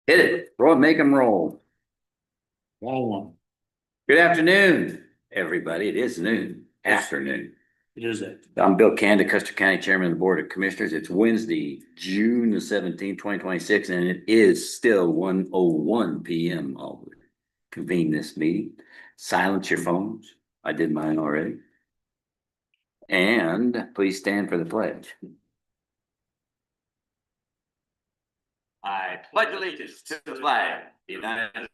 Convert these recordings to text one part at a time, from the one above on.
Hit it. Roll, make them roll. Wrong one. Good afternoon, everybody. It is noon, afternoon. It is it. I'm Bill Canada, Custer County Chairman of the Board of Commissioners. It's Wednesday, June the 17th, 2026, and it is still 1:01 p.m. I'll convene this meeting. Silence your phones. I did mine already. And please stand for the pledge. I pledge allegiance to the flag, of the United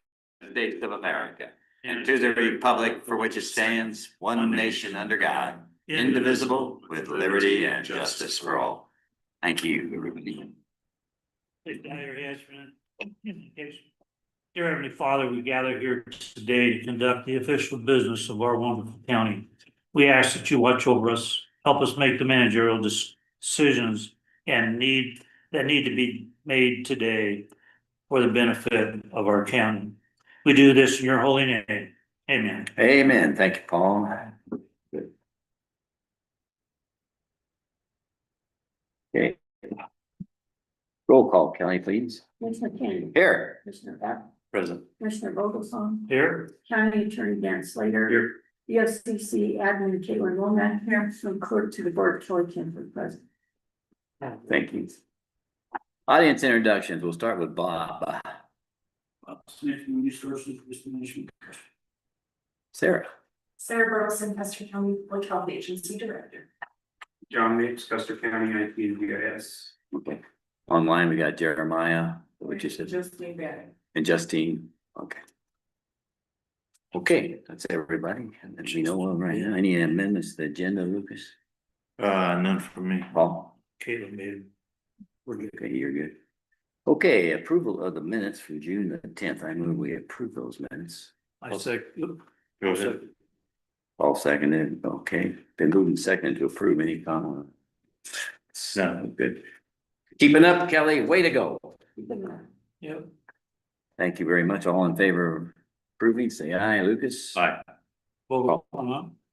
States of America, and to the republic for which it stands, one nation under God, indivisible, with liberty and justice for all. Thank you, everybody. Please bow your heads for an invocation. Dear Heavenly Father, we gather here today to conduct the official business of our wonderful county. We ask that you watch over us, help us make the managerial decisions that need to be made today for the benefit of our county. We do this in your holy name. Amen. Amen. Thank you, Paul. Good. Okay. Roll call, Kelly, please. Commissioner King. Here. Commissioner Beck. Present. Commissioner Vogelsong. Here. County Attorney Dan Slater. Here. BOCC Admin Caitlin Womack. Here. From clerk to the board, Troy Canford present. Thank you. Audience introductions. We'll start with Bob. Smith Resources Distribution. Sarah. Sarah Burleson, Custer County Public Health Agency Director. John Mix, Custer County IT and GIS. Okay. Online, we got Jeremiah, which is Just me back. and Justine. Okay. Okay, that's everybody. And then we know of right now. Any amendments to the agenda, Lucas? None from me. Paul? Caleb made. We're good. Okay, you're good. Okay, approval of the minutes from June the 10th. I move we approve those minutes. I say. Go ahead. All seconded. Okay, been moving second to approve. Any comment? So good. Keeping up, Kelly. Way to go. Yep. Thank you very much. All in favor of approving, say aye. Lucas? Aye. Well,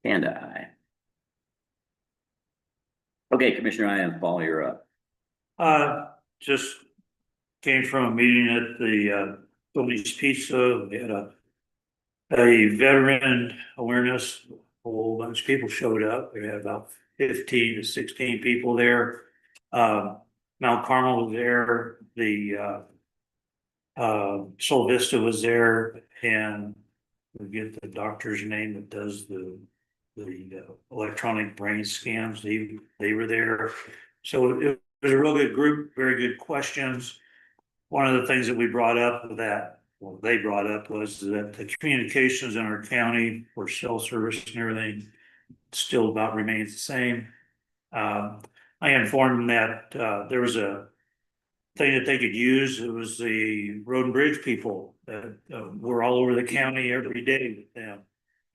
And aye. Okay, Commissioner Ian, Paul, you're up. just came from a meeting at the Tony's Pizza. We had a veteran awareness. A whole bunch of people showed up. We had about 15 to 16 people there. Mount Carmel was there. The Sol Vista was there, and we get the doctor's name that does the electronic brain scans. They were there. So it was a real good group, very good questions. One of the things that we brought up they brought up was that the communications in our county for cell service and everything still about remains the same. I informed them that there was a thing that they could use. It was the road and bridge people that were all over the county every day with them.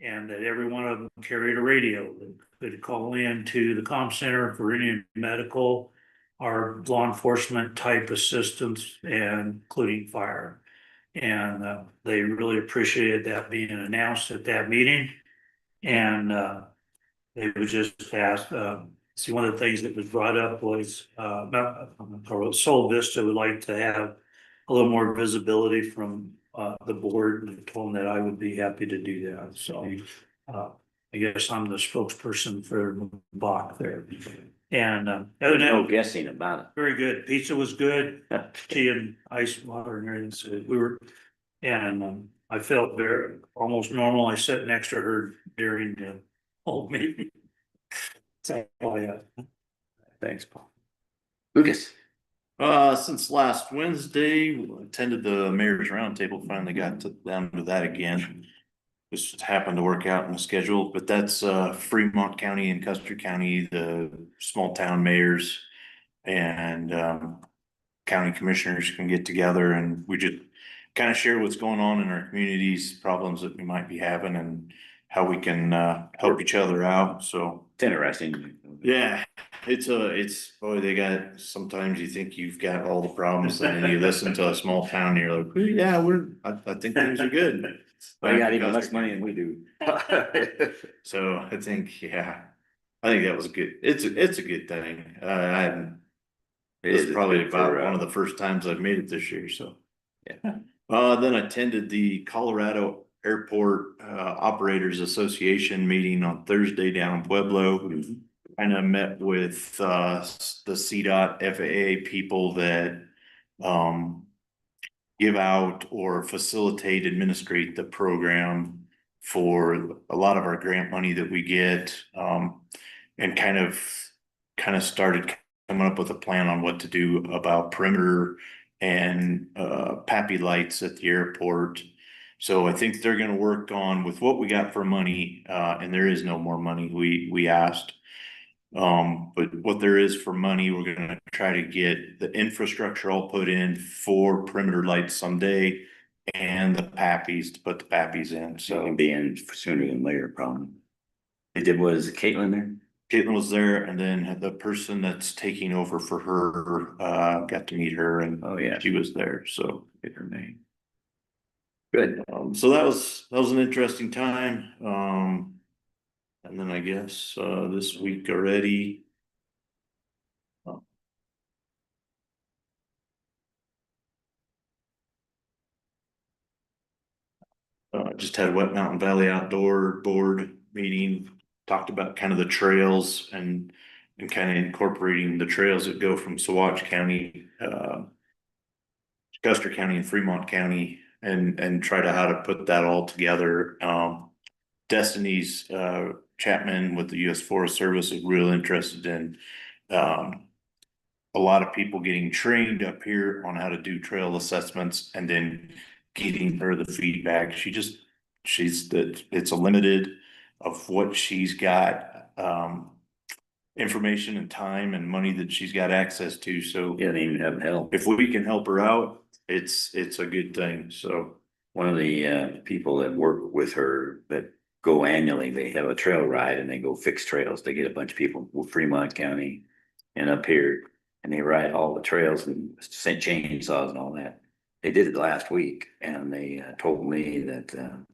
And that every one of them carried a radio that could call in to the comm center for any medical or law enforcement type assistance, and including fire. And they really appreciated that being announced at that meeting. And they would just ask, see, one of the things that was brought up was Sol Vista would like to have a little more visibility from the board, and told them that I would be happy to do that. So I guess I'm the spokesperson for BOCC there. And other than No that, guessing about it. very good. Pizza was good. Tea and ice water and everything. So we were, and I felt very almost normal. I sat next to her during the whole meeting. So yeah. Thanks, Paul. Lucas? Since last Wednesday, attended the mayor's roundtable, finally got down to that again. This happened to work out in the schedule, but that's Fremont County and Custer County, the small town mayors and county commissioners can get together, and we just kind of share what's going on in our communities, problems that we might be having, and how we can help each other out. So It's interesting. yeah, it's boy, they got, sometimes you think you've got all the problems, and then you listen to a small town and you're like, "Well, yeah, I think things are good." They got even less money than we do. So I think that was good. It's a good thing. It's probably about one of the first times I've made it this year, so Then I attended the Colorado Airport Operators Association meeting on Thursday down in Pueblo. Kind of met with the CDOT FAA people that give out or facilitate, administrate the program for a lot of our grant money that we get. And kind of started coming up with a plan on what to do about perimeter and PAPI lights at the airport. So I think they're gonna work on with what we got for money, and there is no more money we asked. But what there is for money, we're gonna try to get the infrastructure all put in for perimeter lights someday. And the PAPIs, to put the PAPIs in, So it so can be in sooner than later, probably. They did, was Caitlin there? Caitlin was there, and then the person that's taking over for her, got to meet her, and Oh, yeah. she was there, so. Get her name. Good. So that was an interesting time, and then I guess, this week already. Just had a Wet Mountain Valley Outdoor Board meeting, talked about kind of the trails and kind of incorporating the trails that go from Saguache County, Custer County and Fremont County, and try to how to put that all together. Destiny's Chapman with the U.S. Forest Service is real interested in a lot of people getting trained up here on how to do trail assessments and then getting her the feedback. It's a limited of what she's got, information and time and money that she's got access to. So Yeah, they even have help. if we can help her out, it's a good thing. So One of the people that work with her that go annually, they have a trail ride and they go fix trails. They get a bunch of people from Fremont County and up here, and they ride all the trails and sent chainsaws and all that. They did it last week, and they told me that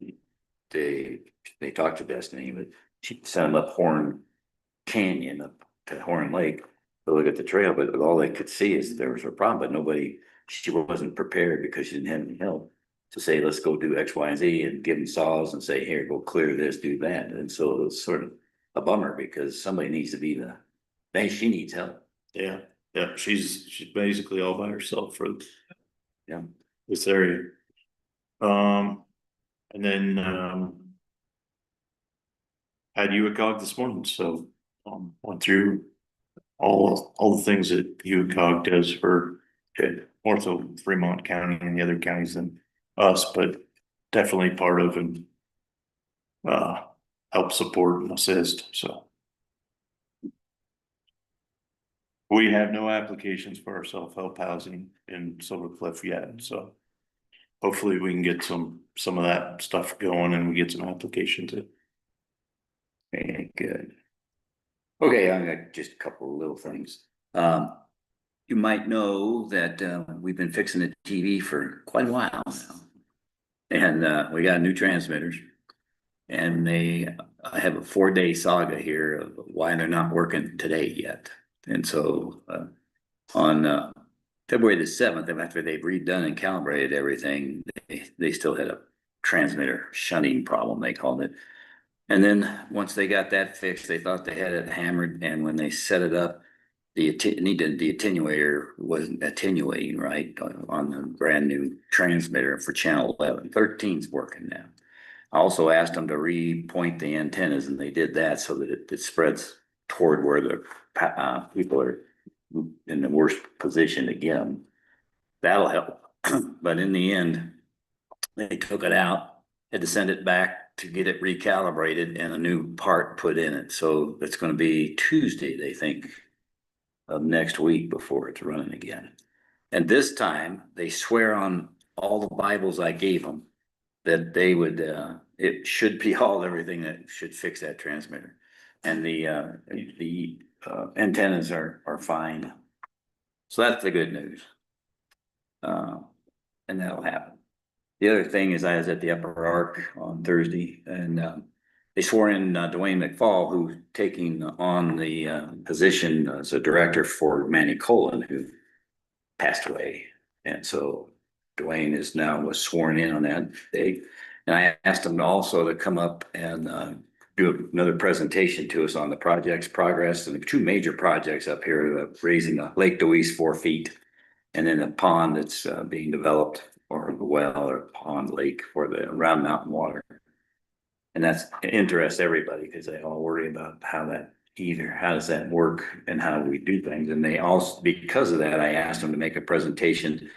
they talked to Destiny, but she sent them up Horn Canyon up to Horn Lake to look at the trail, but all they could see is there was a problem, but she wasn't prepared because she didn't have any help to say, let's go do X, Y, and Z and give them saws and say, here, go clear this, do that. And so it was sort of a bummer because somebody needs to be she needs help. yeah, she's basically all by herself for Yeah. this area. And then had UACOG this morning, so went through all the things that UACOG does for more so Fremont County and the other counties than us, but definitely part of and help support and assist. So we have no applications for our self-help housing in Silver Cliff yet, so hopefully we can get some of that stuff going and we get some applications in. Okay, good. Okay, I got just a couple of little things. You might know that we've been fixing the TV for quite a while now. And we got new transmitters. And I have a 4-day saga here of why they're not working today yet. And so on February the 7th, after they've redone and calibrated everything, they still had a transmitter shunting problem, they called it. And then once they got that fixed, they thought they had it hammered. And when they set it up, the attenuator wasn't attenuating right on the brand new transmitter for channel 11. 13's working now. I also asked them to repoint the antennas, and they did that so that it spreads toward where the people are in the worst position to get them. That'll help. But in the end, they took it out, had to send it back to get it recalibrated and a new part put in it. So it's going to be Tuesday, they think, of next week before it's running again. And this time they swear on all the Bibles I gave them that they would, it should be everything that should fix that transmitter. And the antennas are fine. So that's the good news. And that'll happen. The other thing is I was at the Upper Ark on Thursday, and they swore in Dwayne McFall, who's taking on the position as a director for Manny Colon, who passed away. And so Dwayne is now was sworn in on that day. And I asked him also to come up and do another presentation to us on the project's progress and the two major projects up here, raising the Lake Deweese 4 feet. And then a pond that's being developed, or the well or pond lake for the Round Mountain water. And that's interests everybody because they all worry about how does that work and how we do things. And they also, because of that, I asked them to make a presentation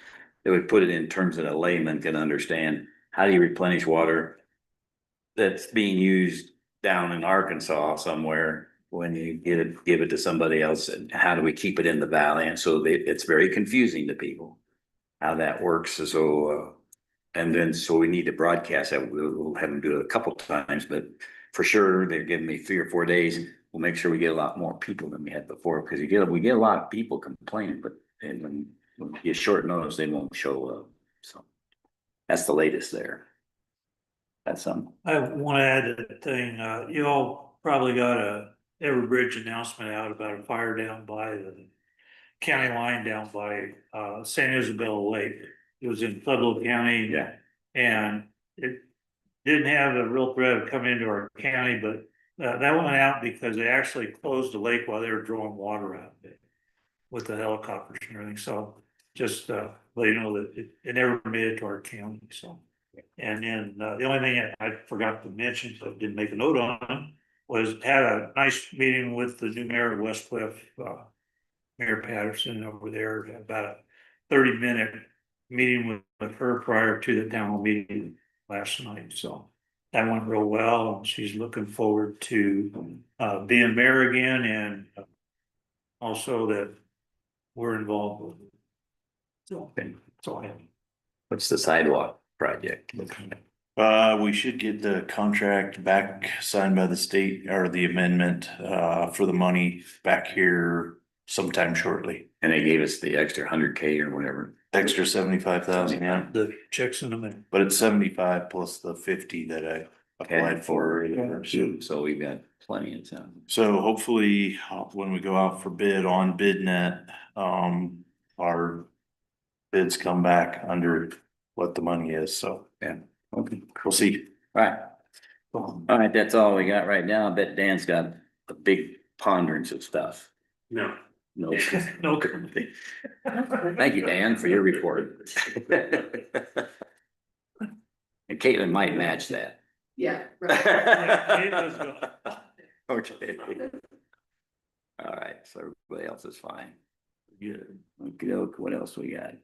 that would put it in terms that a layman can understand. How do you replenish water that's being used down in Arkansas somewhere when you give it to somebody else? And how do we keep it in the valley? And so it's very confusing to people how that works. So, and then, so we need to broadcast that. We'll have them do it a couple times, but for sure, they're giving me 3 or 4 days. We'll make sure we get a lot more people than we had before, because we get a lot of people complaining, but when you short notice, they won't show up. So that's the latest there. That's some. I want to add a thing, you all probably got a Everbridge announcement out about a fire down by the county line down by San Isabel Lake. It was in Pueblo County. Yeah. And it didn't have a real threat of coming into our county, but that went out because they actually closed the lake while they were drawing water out of it with the helicopters and everything. So just let you know that it never made it to our county. So, and then the only thing I forgot to mention, so I didn't make a note on, was had a nice meeting with the new mayor of West Cliff, Mayor Patterson over there, about a 30-minute meeting with her prior to the town hall meeting last night. So that went real well. And she's looking forward to being mayor again, and also that we're involved with it. So that's all I have. What's the sidewalk project? We should get the contract back signed by the state, or the amendment for the money back here sometime shortly. And they gave us the extra 100K or whatever. Extra 75,000, yeah, The checks in the mail. but it's 75 plus the 50 that I applied for. So we've got plenty of time. So hopefully, when we go out for bid on BidNet, our bids come back under what the money is, so Yeah, okay, we'll see. all right, that's all we got right now. I bet Dan's got a big ponderance of stuff. No. No. No. Thank you, Dan, for your report. And Caitlin might match that. Yeah. Okay. All right, so everybody else is fine. Good. Okay, what else we got?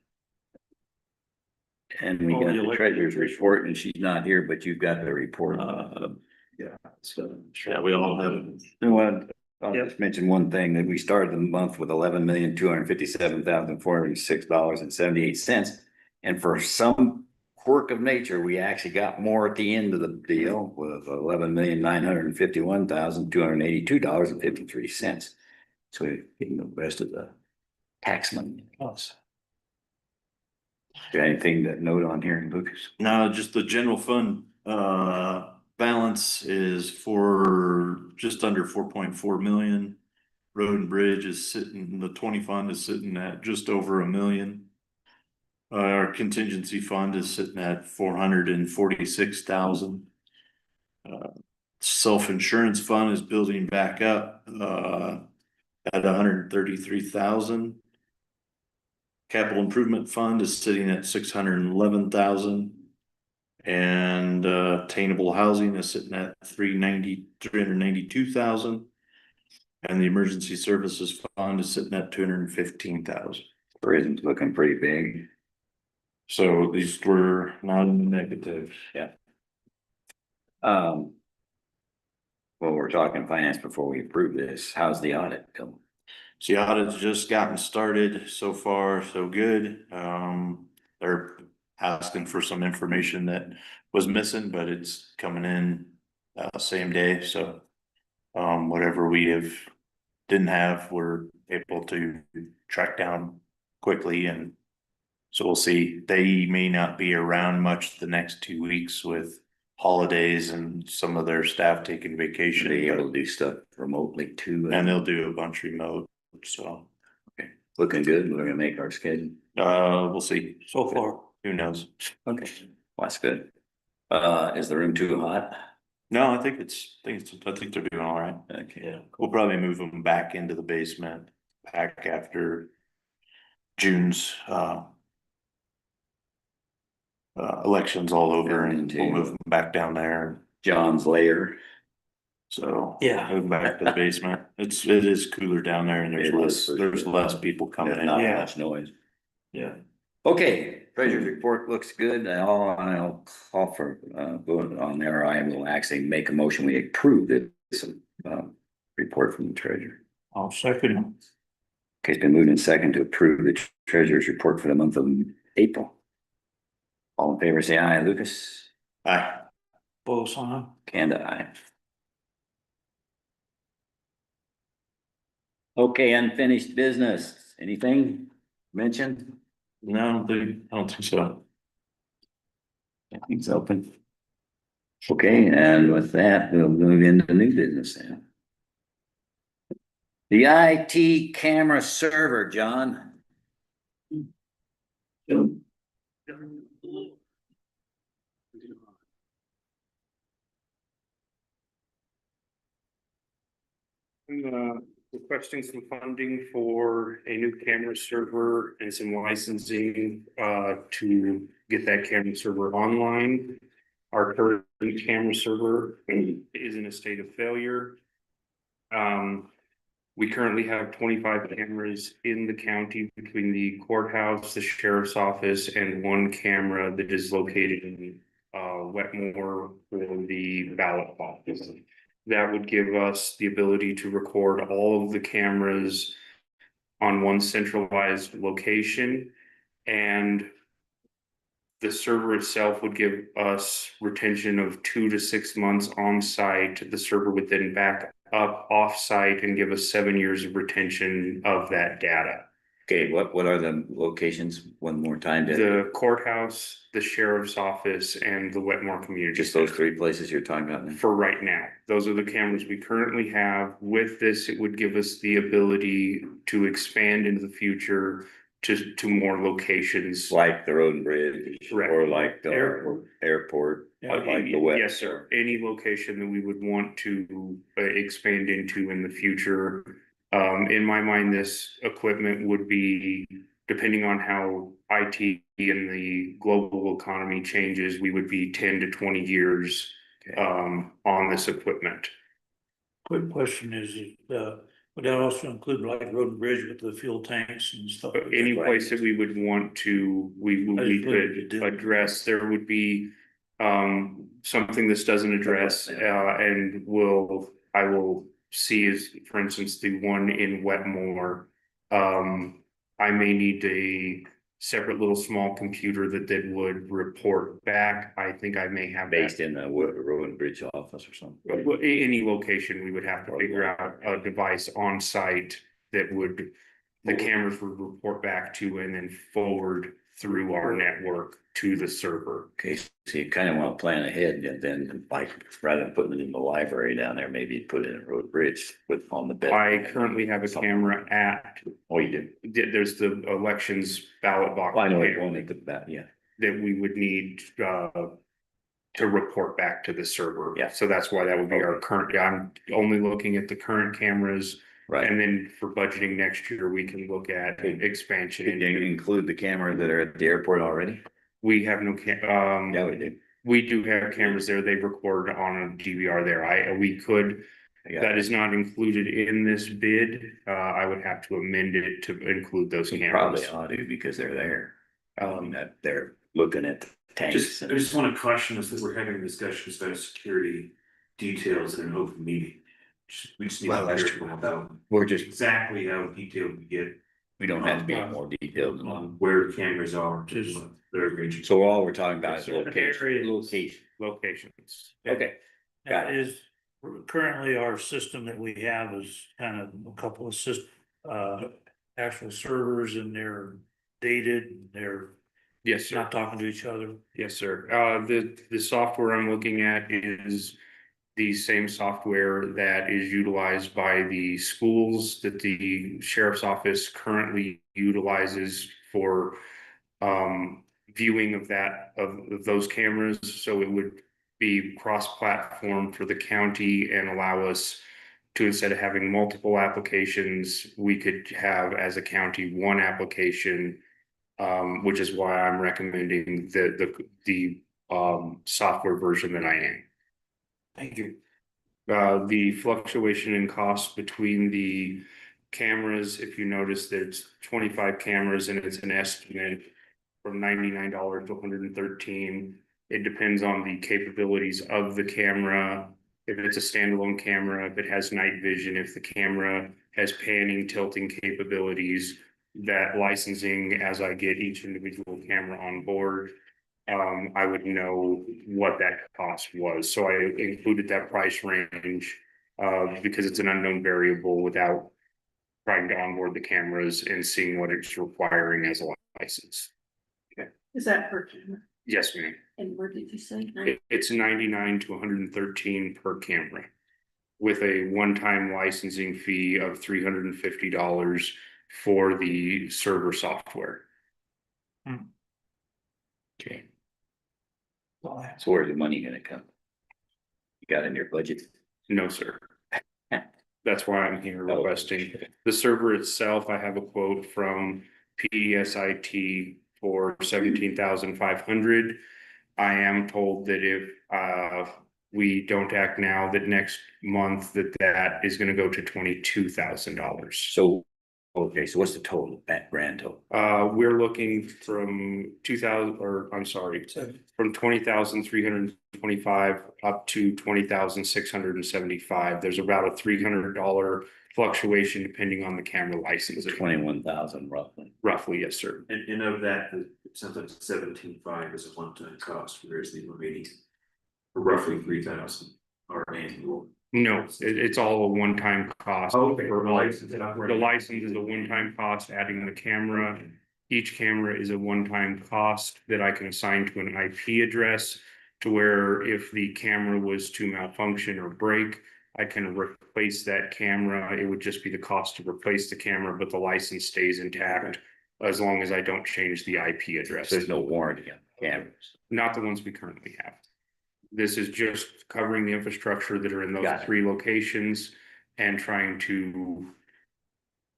And we got the treasurer's report, and she's not here, but you've got the report. Yeah, so, yeah, we all have. I'll just mention one thing, that we started the month with $11,257,406.78. And for some quirk of nature, we actually got more at the end of the deal with $11,951,282.53. So we're getting the rest of the tax money. Got anything to note on here, Lucas? No, just the general fund, balance is for just under 4.4 million. Road and bridge is sitting, the 20 fund is sitting at just over $1 million. Our contingency fund is sitting at 446,000. Self-insurance fund is building back up, at 133,000. Capital improvement fund is sitting at 611,000. And attainable housing is sitting at 392,000. And the emergency services fund is sitting at 215,000. Prison's looking pretty big. So these were not in the negative. Yeah. Well, we're talking finance before we approve this. How's the audit going? So the audit's just gotten started. So far, so good. They're asking for some information that was missing, but it's coming in same day. So whatever didn't have, we're able to track down quickly, and so we'll see. They may not be around much the next 2 weeks with holidays and some of their staff taking vacation. Be able to do stuff remotely too. And they'll do a bunch remote, so. Okay, looking good. We're gonna make our schedule. We'll see. So far. who knows? Okay, well, that's good. Is the room too hot? No, I think I think they're doing all right. Okay. Yeah. We'll probably move them back into the basement back after June's, elections all over, and we'll move them back down there. John's lair. So. Yeah. Move back to the basement. It is cooler down there and It is for there's sure. less people coming in. Not Yeah. much noise. Yeah. Okay, treasurer's report looks good. I'll call for vote on there. I will actually make a motion. We approve this report from the treasurer. I'll second. Okay, it's been moved in second to approve the treasurer's report for the month of April. All in favor, say aye. Lucas, Aye. Both on. Kanda, aye. Okay, unfinished business. Anything mentioned? No, I don't think so. Everything's open. Okay, and with that, we'll move into new business then. The IT camera server, John. I'm requesting some funding for a new camera server and some licensing to get that camera server online. Our current camera server is in a state of failure. We currently have 25 cameras in the county between the courthouse, the sheriff's office, and one camera that is located in Wetmore for the ballot box. That would give us the ability to record all of the cameras on one centralized location. And the server itself would give us retention of 2 to 6 months on site. The server would then back up off site and give us 7 years of retention of that data. Okay, what are the locations one more time? The courthouse, the sheriff's office, and the Wetmore Community Just those Center. 3 places you're talking about now? For right now, those are the cameras we currently have. With this, it would give us the ability to expand into the future to more locations. Like the road and bridge, Correct. or like the Airport. airport, Yeah. like the wet. Yes, sir. Any location that we would want to expand into in the future. In my mind, this equipment would be, depending on how IT and the global economy changes, we would be 10 to 20 years on this equipment. Quick question is, would that also include like road and bridge with the fuel tanks and stuff? But any place that we would want to, we could address, there would be something this doesn't address, and I will see is, for instance, the one in Wetmore. I may need a separate little small computer that would report back. I think I may have that. Based in the road and bridge office or something. Well, any location, we would have to figure out a device on site that would, the cameras would report back to and then forward through our network to the server. Okay, so you kind of want to plan ahead, and then like, rather than putting it in the library down there, maybe you put it in a road bridge with on the bed. I currently have a camera at, Oh, you do? there's the elections ballot box. Well, I know it camera won't make the bat, yeah. That we would need to report back to the server. Yeah. So that's why that would be our current, I'm only looking at the current cameras. Right. And then for budgeting next year, we can look at expansion. Did you include the camera that are at the airport already? We have no Yeah, we do. we do have cameras there. They record on a DVR there. We could, Yeah. that is not included in this bid. I would have to amend it to include those You probably cameras. ought to, because they're there. That they're looking at the tanks. I just want to caution us that we're having discussions about security details in an open meeting. We just need to be careful about We're just, exactly how detailed we get we don't have to be more detailed than that. on where the cameras are, Just- what they're ranging. So all we're talking about is Certain location. areas. Location. Locations. Okay, got That is, currently our system that we have is kind of a couple of actual servers, and they're dated, they're Yes, sir. not talking to each other. Yes, sir. The software I'm looking at is the same software that is utilized by the schools, that the sheriff's office currently utilizes for viewing of those cameras, so it would be cross-platform for the county and allow us to, instead of having multiple applications, we could have as a county one application, which is why I'm recommending the software version that I am. Thank you. The fluctuation in cost between the cameras, if you notice, there's 25 cameras and it's an estimate from $99 to $113. It depends on the capabilities of the camera. If it's a standalone camera, if it has night vision, if the camera has panning, tilting capabilities, that licensing as I get each individual camera on board, I would know what that cost was. So I included that price range because it's an unknown variable without trying to onboard the cameras and seeing what it's requiring as a license. Is that per camera? Yes, ma'am. And where did you say? It's 99 to 113 per camera with a one-time licensing fee of $350 for the server software. Okay. So where's the money gonna come? You got it in your budget? No, sir. That's why I'm here Oh. requesting. The server itself, I have a quote from PDSIT for 17,500. I am told that if we don't act now, that next month that is gonna go to $22,000. So, okay, so what's the total, that grand total? We're looking from 2,000, or I'm sorry, from 20,325 up to 20,675. There's about a $300 fluctuation depending on the camera license. 21,000 roughly. Roughly, yes, sir. And of that, sometimes 17.5 is a one-time cost, whereas the remaining roughly 3,000 are annual. No, it's all a one-time cost. Okay. For license. The license is a one-time cost, adding the camera. Each camera is a one-time cost that I can assign to an IP address to where if the camera was to malfunction or break, I can replace that camera. It would just be the cost to replace the camera, but the license stays intact as long as I don't change the IP address. There's no warranty on cameras. Not the ones we currently have. This is just covering the infrastructure that are in those Got it. 3 locations and trying to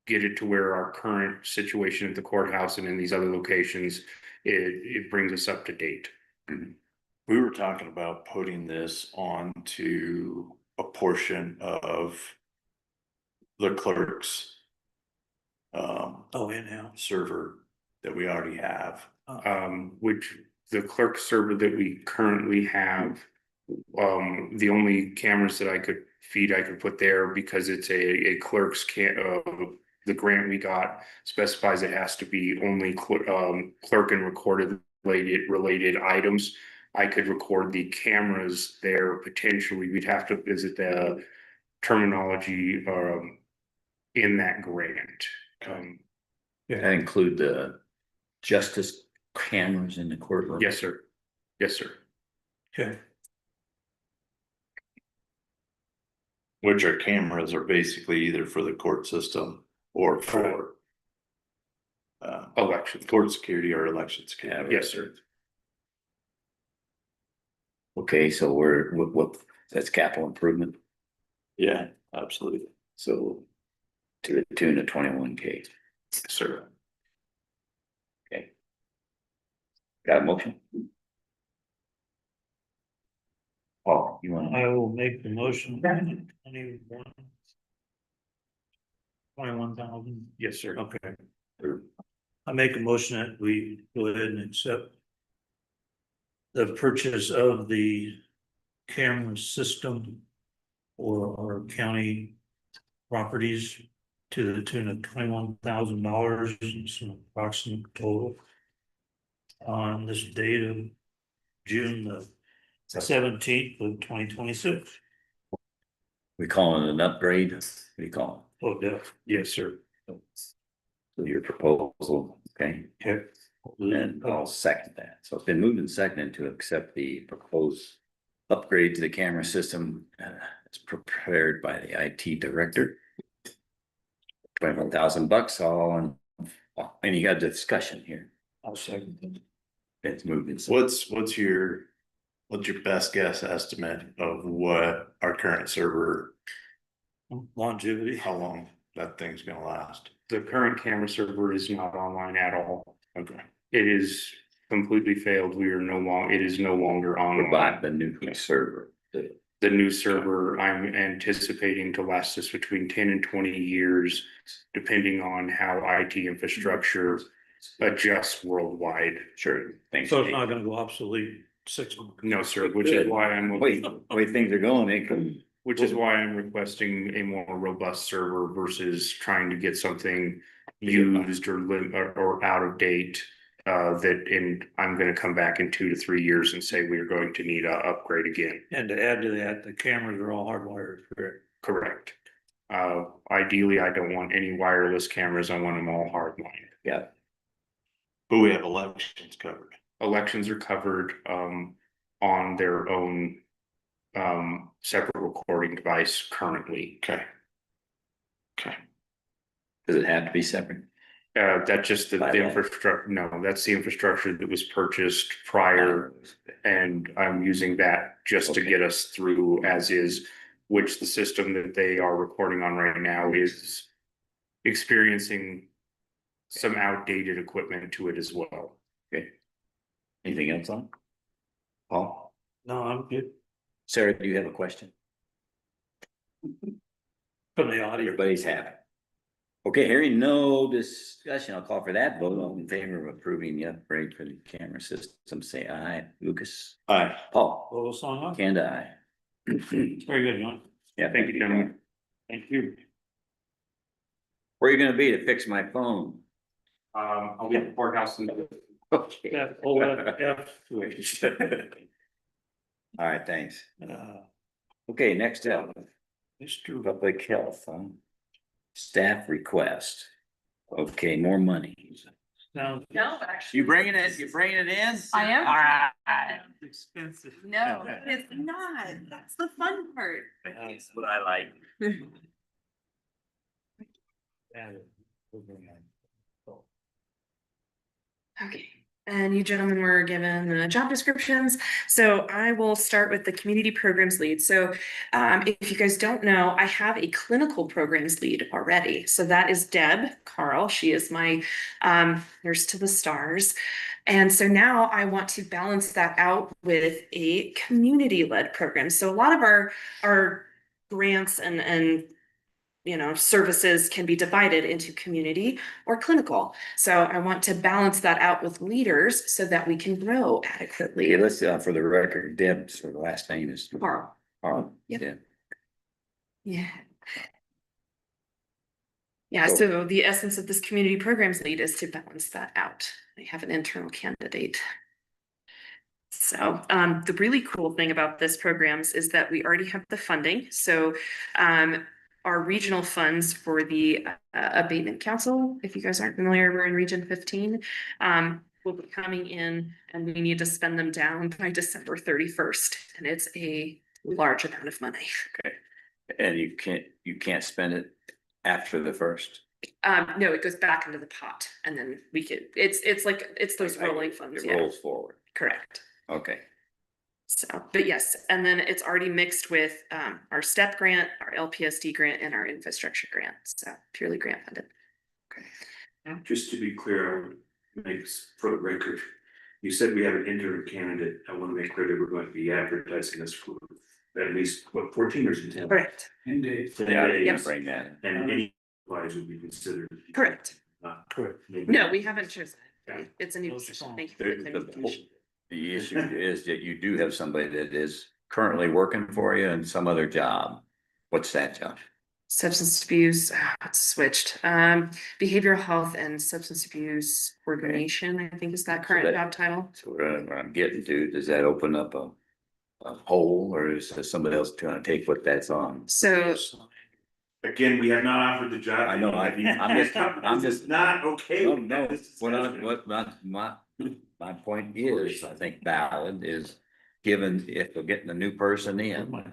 get it to where our current situation at the courthouse and in these other locations, it brings us up to date. We were talking about putting this onto a portion of the clerk's In-house. server that we already have. Which the clerk server that we currently have, the only cameras that I could put there because it's a clerk's the grant we got specifies it has to be only clerk and recorded related items. I could record the cameras there potentially. We'd have to visit the terminology in that grant. That include the justice cameras in the courtroom? Yes, sir. Yes, sir. Okay. Which are cameras are basically either for the court system or for Election. court security or election security. Yes, sir. Okay, so what, that's capital improvement, Yeah, absolutely. so to the tune of 21K. Sir. Okay. Got a motion? Oh, you want? I will make the motion. 21,000. Yes, sir. Okay. I make a motion that we go ahead and accept the purchase of the camera system for our county properties to the tune of $21,000, it's an approximate total. On this date of June the 17th of 2026. We calling it an upgrade? What do you call Oh, yeah. Yes, sir. it? So your proposal, okay, Okay. and I'll second that. So it's been moved and seconded to accept the proposed upgrade to the camera system. It's prepared by the IT director. $21,000 all on, and you got a discussion here. I'll second it. It's moving. What's your best guess estimate of what our current server, Longevity. how long that thing's gonna last? The current camera server is not online at all. Okay. It is completely failed. It is no longer online. Provide the new server. The new server, I'm anticipating to last us between 10 and 20 years, depending on how IT infrastructure adjusts worldwide. Sure. Thanks. So it's not gonna go obsolete 6 months. No, sir, which is why I'm Wait, looking, the way things are going, it could. which is why I'm requesting a more robust server versus trying to get something used or out of date. And I'm gonna come back in 2 to 3 years and say we're going to need a upgrade again. And to add to that, the cameras are all hardwired, correct? Correct. Ideally, I don't want any wireless cameras. I want them all hardline. Yeah. But we have elections covered. Elections are covered, on their own, separate recording device currently. Okay. Okay. Does it have to be separate? That's just the By law. infrastructure, no, that's the infrastructure that was purchased prior, and I'm using that just to Okay. get us through as is. Which the system that they are recording on right now is experiencing some outdated equipment to it as well. Okay. Anything else on? Paul? No, I'm good. Sarah, do you have a question? From the audio. Everybody's happy. Okay, hearing no discussion, I'll call for that vote. All in favor of approving the upgrade for the camera system, say aye. Lucas? Aye. Paul? Little song off. Kanda, aye. Very good, John. Yeah, Thank you, gentlemen. Thank you. Where are you gonna be to fix my phone? I'll be at the courthouse and Okay. That OFF. All right, thanks. Uh, Okay, next up, Mr. public health, staff request. Okay, more money. Sounds No, actually. You bringing it in? I am. All right. expensive. No, it's not. That's the fun part. That's what I like. Okay, and you gentlemen were given job descriptions, so I will start with the community programs lead. So if you guys don't know, I have a clinical programs lead already. So that is Deb Carl. She is my nurse to the stars. And so now I want to balance that out with a community-led program. So a lot of our grants and services can be divided into community or clinical. So I want to balance that out with leaders so that we can grow adequately. Yeah, let's, for the record, Deb's, her last name is Carl. Carl. Yep. Yeah. Yeah. Yeah, so the essence of this community programs lead is to balance that out. I have an internal candidate. So the really cool thing about this programs is that we already have the funding. So our regional funds for the abatement council, if you guys aren't familiar, we're in region 15, will be coming in, and we need to spend them down by December 31st. And it's a large amount of money. Okay. And you can't spend it after the first. No, it goes back into the pot, and then we could, it's those rolling funds. It Yeah, rolls forward. correct. Okay. So, but yes, and then it's already mixed with our STEP grant, our LPSD grant, and our infrastructure grant. So purely grant funded. Just to be clear, makes for the record, you said we have an interim candidate. I want to make clear that we're going to be advertising this for at least, 14 or 10? Correct. 10 days. 10 Yeah, days. bring that in. And any wise would be considered. Correct. Correct. Maybe- No, we haven't chosen. Okay. It's a new Those are position. fine. Thank you for the clarification. The issue is that you do have somebody that is currently working for you in some other job. What's that job? Substance abuse, it's switched. Behavioral health and substance abuse coordination, I think is that current that- job title. So what I'm getting to, does that open up a hole, or is there somebody else trying to take what that's on? So Again, we have not offered the job. I know, I'm just. Not okay. No, with no, this what I, discussion. what my point is, I think valid is, given if we're getting a new person in,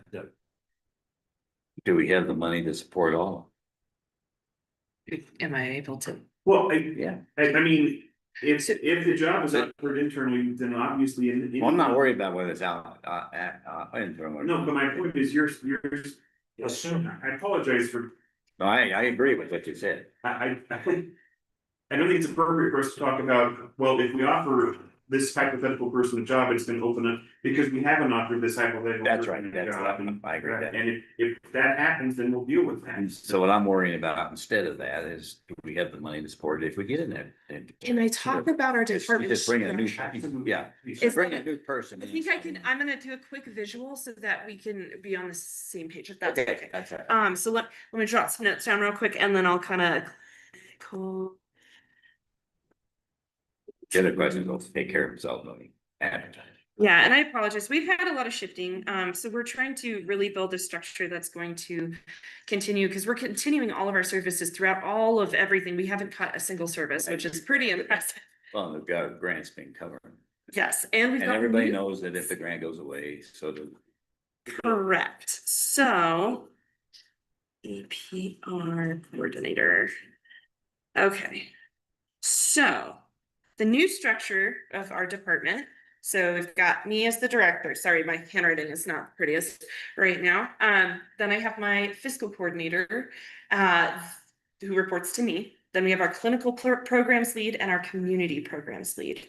do we have the money to support all? am I able to? Well, Yeah. I mean, If the job is offered internally, then obviously. Well, I'm not worried about whether it's out, internal. No, but my point is yours, Assume. I apologize for, No, I agree with what you said. I think. I don't think it's appropriate for us to talk about, well, if we offer this hypothetical person a job, it's gonna open up, because we haven't offered this hypothetical. That's right, person a that's job, right. and- I agree with that. And if that happens, then we'll deal with that. And so what I'm worrying about instead of that is, do we have the money to support it if we get in there? And Can I talk about our Just department? just bring a new, structure? yeah, Is bring a that- new person. I in. think I'm gonna do a quick visual so that we can be on the same page, if that's Okay, okay. that's right. So let me jot some notes down real quick and then I'll kind of. Cool. The other question will take care of itself, money. Advertise. Yeah, and I apologize. We've had a lot of shifting. So we're trying to really build a structure that's going to continue because we're continuing all of our services throughout all of everything. We haven't cut a single service, which is pretty impressive. Well, we've got grants being covered. Yes, and we've And got everybody new- knows that if the grant goes away, so do. Correct. So EPR coordinator. Okay. So the new structure of our department. So we've got me as the director. Sorry, my handwriting is not the prettiest right now. Then I have my fiscal coordinator, who reports to me. Then we have our clinical programs lead and our community programs lead.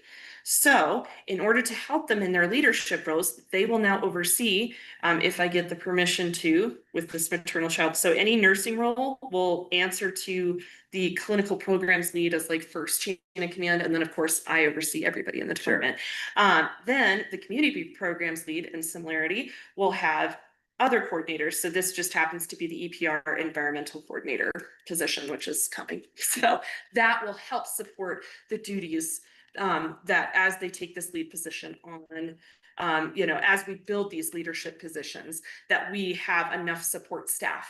So in order to help them in their leadership roles, they will now oversee, if I get the permission to, with this maternal child. So any nursing role will answer to the clinical programs lead as like first chain of command. And then of course I oversee everybody in the Sure. department. Then the community programs lead in similarity will have other coordinators. So this just happens to be the EPR environmental coordinator position, which is coming. So that will help support the duties that as they take this lead position on, as we build these leadership positions, that we have enough support staff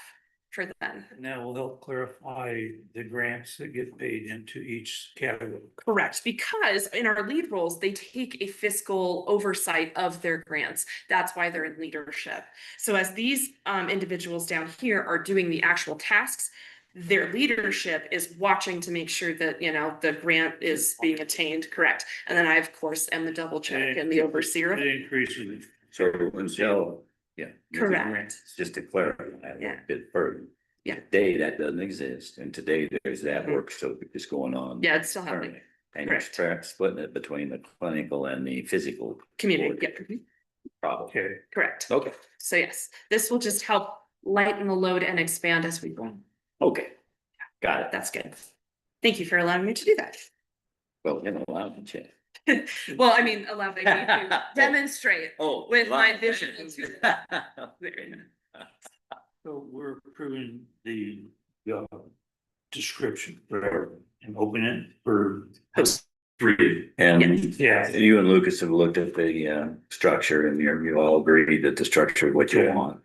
for them. And that will help clarify the grants that get paid into each category. Correct, because in our lead roles, they take a fiscal oversight of their grants. That's why they're in leadership. So as these individuals down here are doing the actual tasks, their leadership is watching to make sure that, the grant is being attained, correct? And then I, of course, am the double check and the overseer. of It it. increases. So until, yeah. Correct. Just to clarify that a Yeah. little bit further. Yeah. Today, that doesn't exist, and today there's that work still is going on. Yeah, it's still happening. currently. And you're splitting it between the clinical and the physical Community, yeah, problem. Okay. correct. Okay, So yes, this will just help lighten the load and expand as we go. okay. Got it. That's good. Thank you for allowing me to do that. Well, I'll check. Well, I mean, allowing me to demonstrate Oh. with my wow. vision. So we're approving the description for and open it for. Three. And Yeah. you and Lucas have looked at the structure and you all agreed that the structure is what you Yeah. want.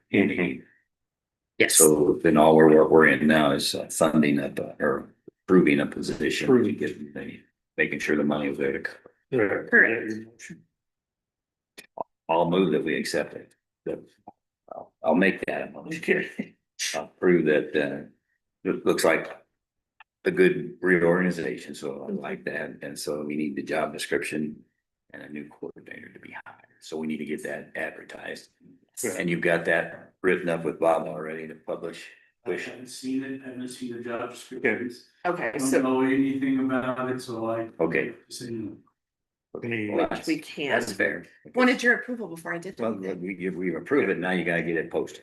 Yes, So then all we're in now is funding up or approving a position. Approving. Making sure the money is there to cover. Correct. I'll move that we accept it. I'll make that a motion. Okay. I'll prove that it looks like a good reorganization, so I like that. And so we need the job description and a new coordinator to be hired. So we need to get that advertised. And you've got that written up with Bob already to publish. I haven't seen it, I haven't seen the job descriptions. okay, I so don't know anything about it, so I. Okay. Any- which we can. That's fair. Wanted your approval before I did. Well, we approve it, now you gotta get it posted.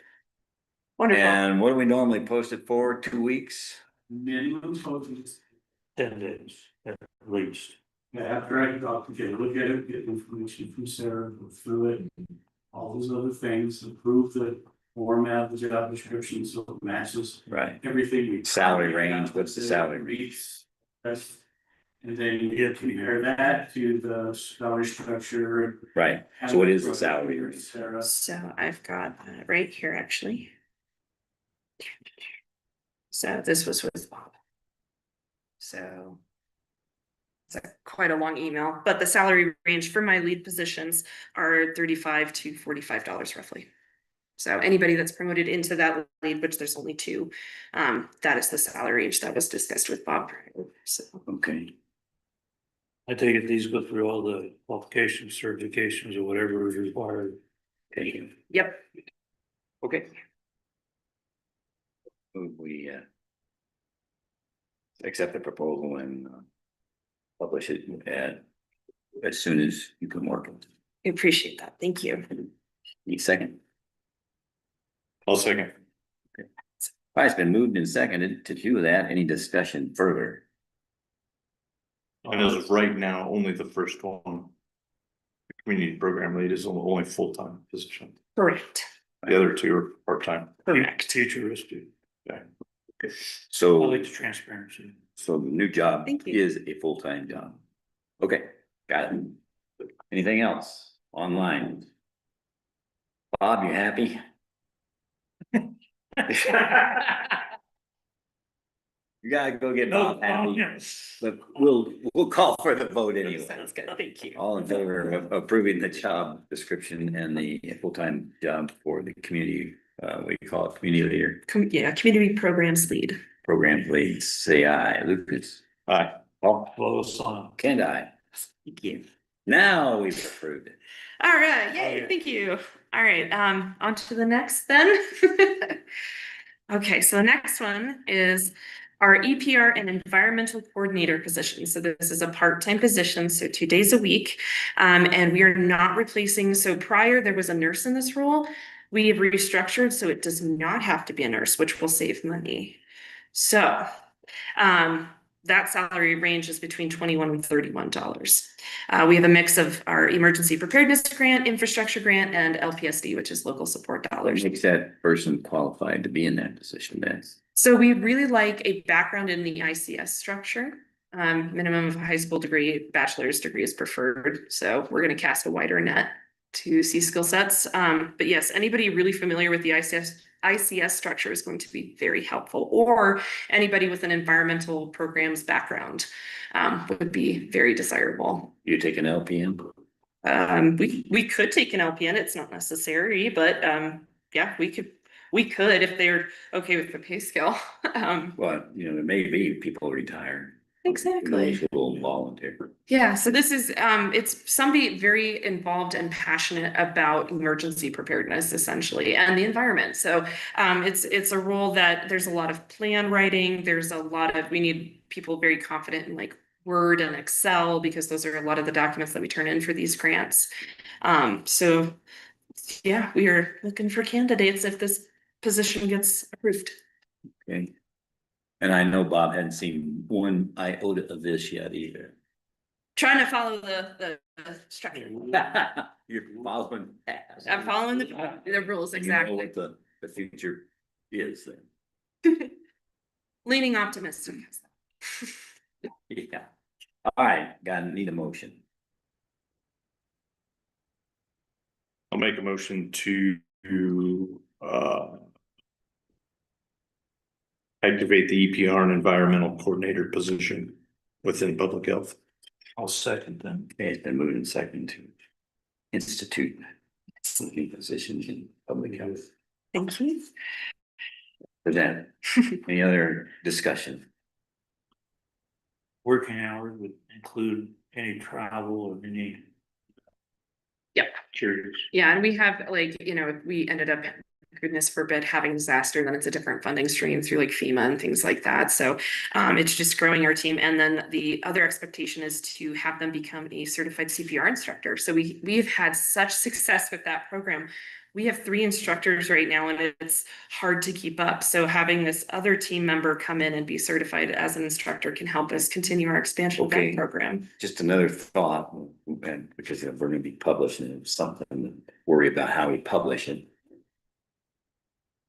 Wonderful. And what do we normally post it for? 2 weeks? Minimum focus. 10 days at least. After I talk to Jay, look at it, get information from Sarah, go through it. All those other things, approve the format, of the job description, so it matches Right. everything. we- Salary range, what's the salary range? Reach, that's. And then you compare that to the salary structure. Right. So what is the salary range? Sarah. So I've got that right here, actually. So this was with Bob. So. It's quite a long email, but the salary range for my lead positions are $35 to $45 roughly. So anybody that's promoted into that lead, which there's only 2, that is the salary range that was discussed with Bob. So. Okay. I take it these go through all the qualifications, certifications, or whatever is required. Yep. Okay. We accept the proposal and publish it as soon as you can work it. I appreciate that. Thank you. Need a second? I'll second. All right, it's been moved and seconded to do that. Any discussion further? And as of right now, only the first one. The community program lead is only full-time position. Correct. The other two are part-time. Correct. Futuristic. Okay. I So, like the transparency. so the new job Thank you. is a full-time job. Okay, got it. Anything else online? Bob, you happy? You gotta go get Bob happy, but we'll call for the vote anyway. Sounds good. Thank you. All in favor of approving the job description and the full-time job for the community, what do you call it, community leader, Yeah, community programs lead. program lead, say aye. Lucas? Aye. Paul? Close on. Can I? Thank you. Now we've approved it. All right, yay, yeah. thank you. All right, on to the next then. Okay, so the next one is our EPR and environmental coordinator position. So this is a part-time position, so 2 days a week. And we are not replacing, so prior there was a nurse in this role. We have restructured, so it does not have to be a nurse, which will save money. So, that salary range is between $21 and $31. We have a mix of our emergency preparedness grant, infrastructure grant, and LPSD, which is local support What dollars. makes that person qualified to be in that position then? So we really like a background in the ICS structure. Minimum of a high school degree, bachelor's degree is preferred. So we're going to cast a wider net to see skill sets. But yes, anybody really familiar with the ICS structure is going to be very helpful, or anybody with an environmental programs background would be very desirable. You take an LPN? We could take an LPN, it's not necessary, but yeah, we could if they're okay with the pay scale. Well, there may be people retired. Exactly. Those will volunteer. Yeah, so this is it's somebody very involved and passionate about emergency preparedness essentially and the environment. So it's a role that there's a lot of plan writing, we need people very confident in like Word and Excel, because those are a lot of the documents that we turn in for these grants. So yeah, we are looking for candidates if this position gets approved. Okay. And I know Bob hadn't seen one iota of this yet either. Trying to follow the structure. You're following fast. I'm following the rules And you know exactly. what the future is then. Leaning optimistic. Yeah. All right, need a motion. I'll make a motion to activate the EPR and environmental coordinator position within public health. I'll second them. Okay, it's been moved and seconded to institute new positions in public health. Thank you. Present. Any other discussion? Working hours would include any travel or any. Yep. Curious. Yeah, and we have if we ended up, goodness forbid, having disaster, then it's a different funding stream through like FEMA and things like that. So it's just growing our team. And then the other expectation is to have them become a certified CPR instructor. So we've had such success with that program. We have 3 instructors right now, and it's hard to keep up. So having this other team member come in and be certified as an instructor can help us continue our expansion of Okay. that program. Just another thought, and because we're going to be publishing something, and worry about how we publish it.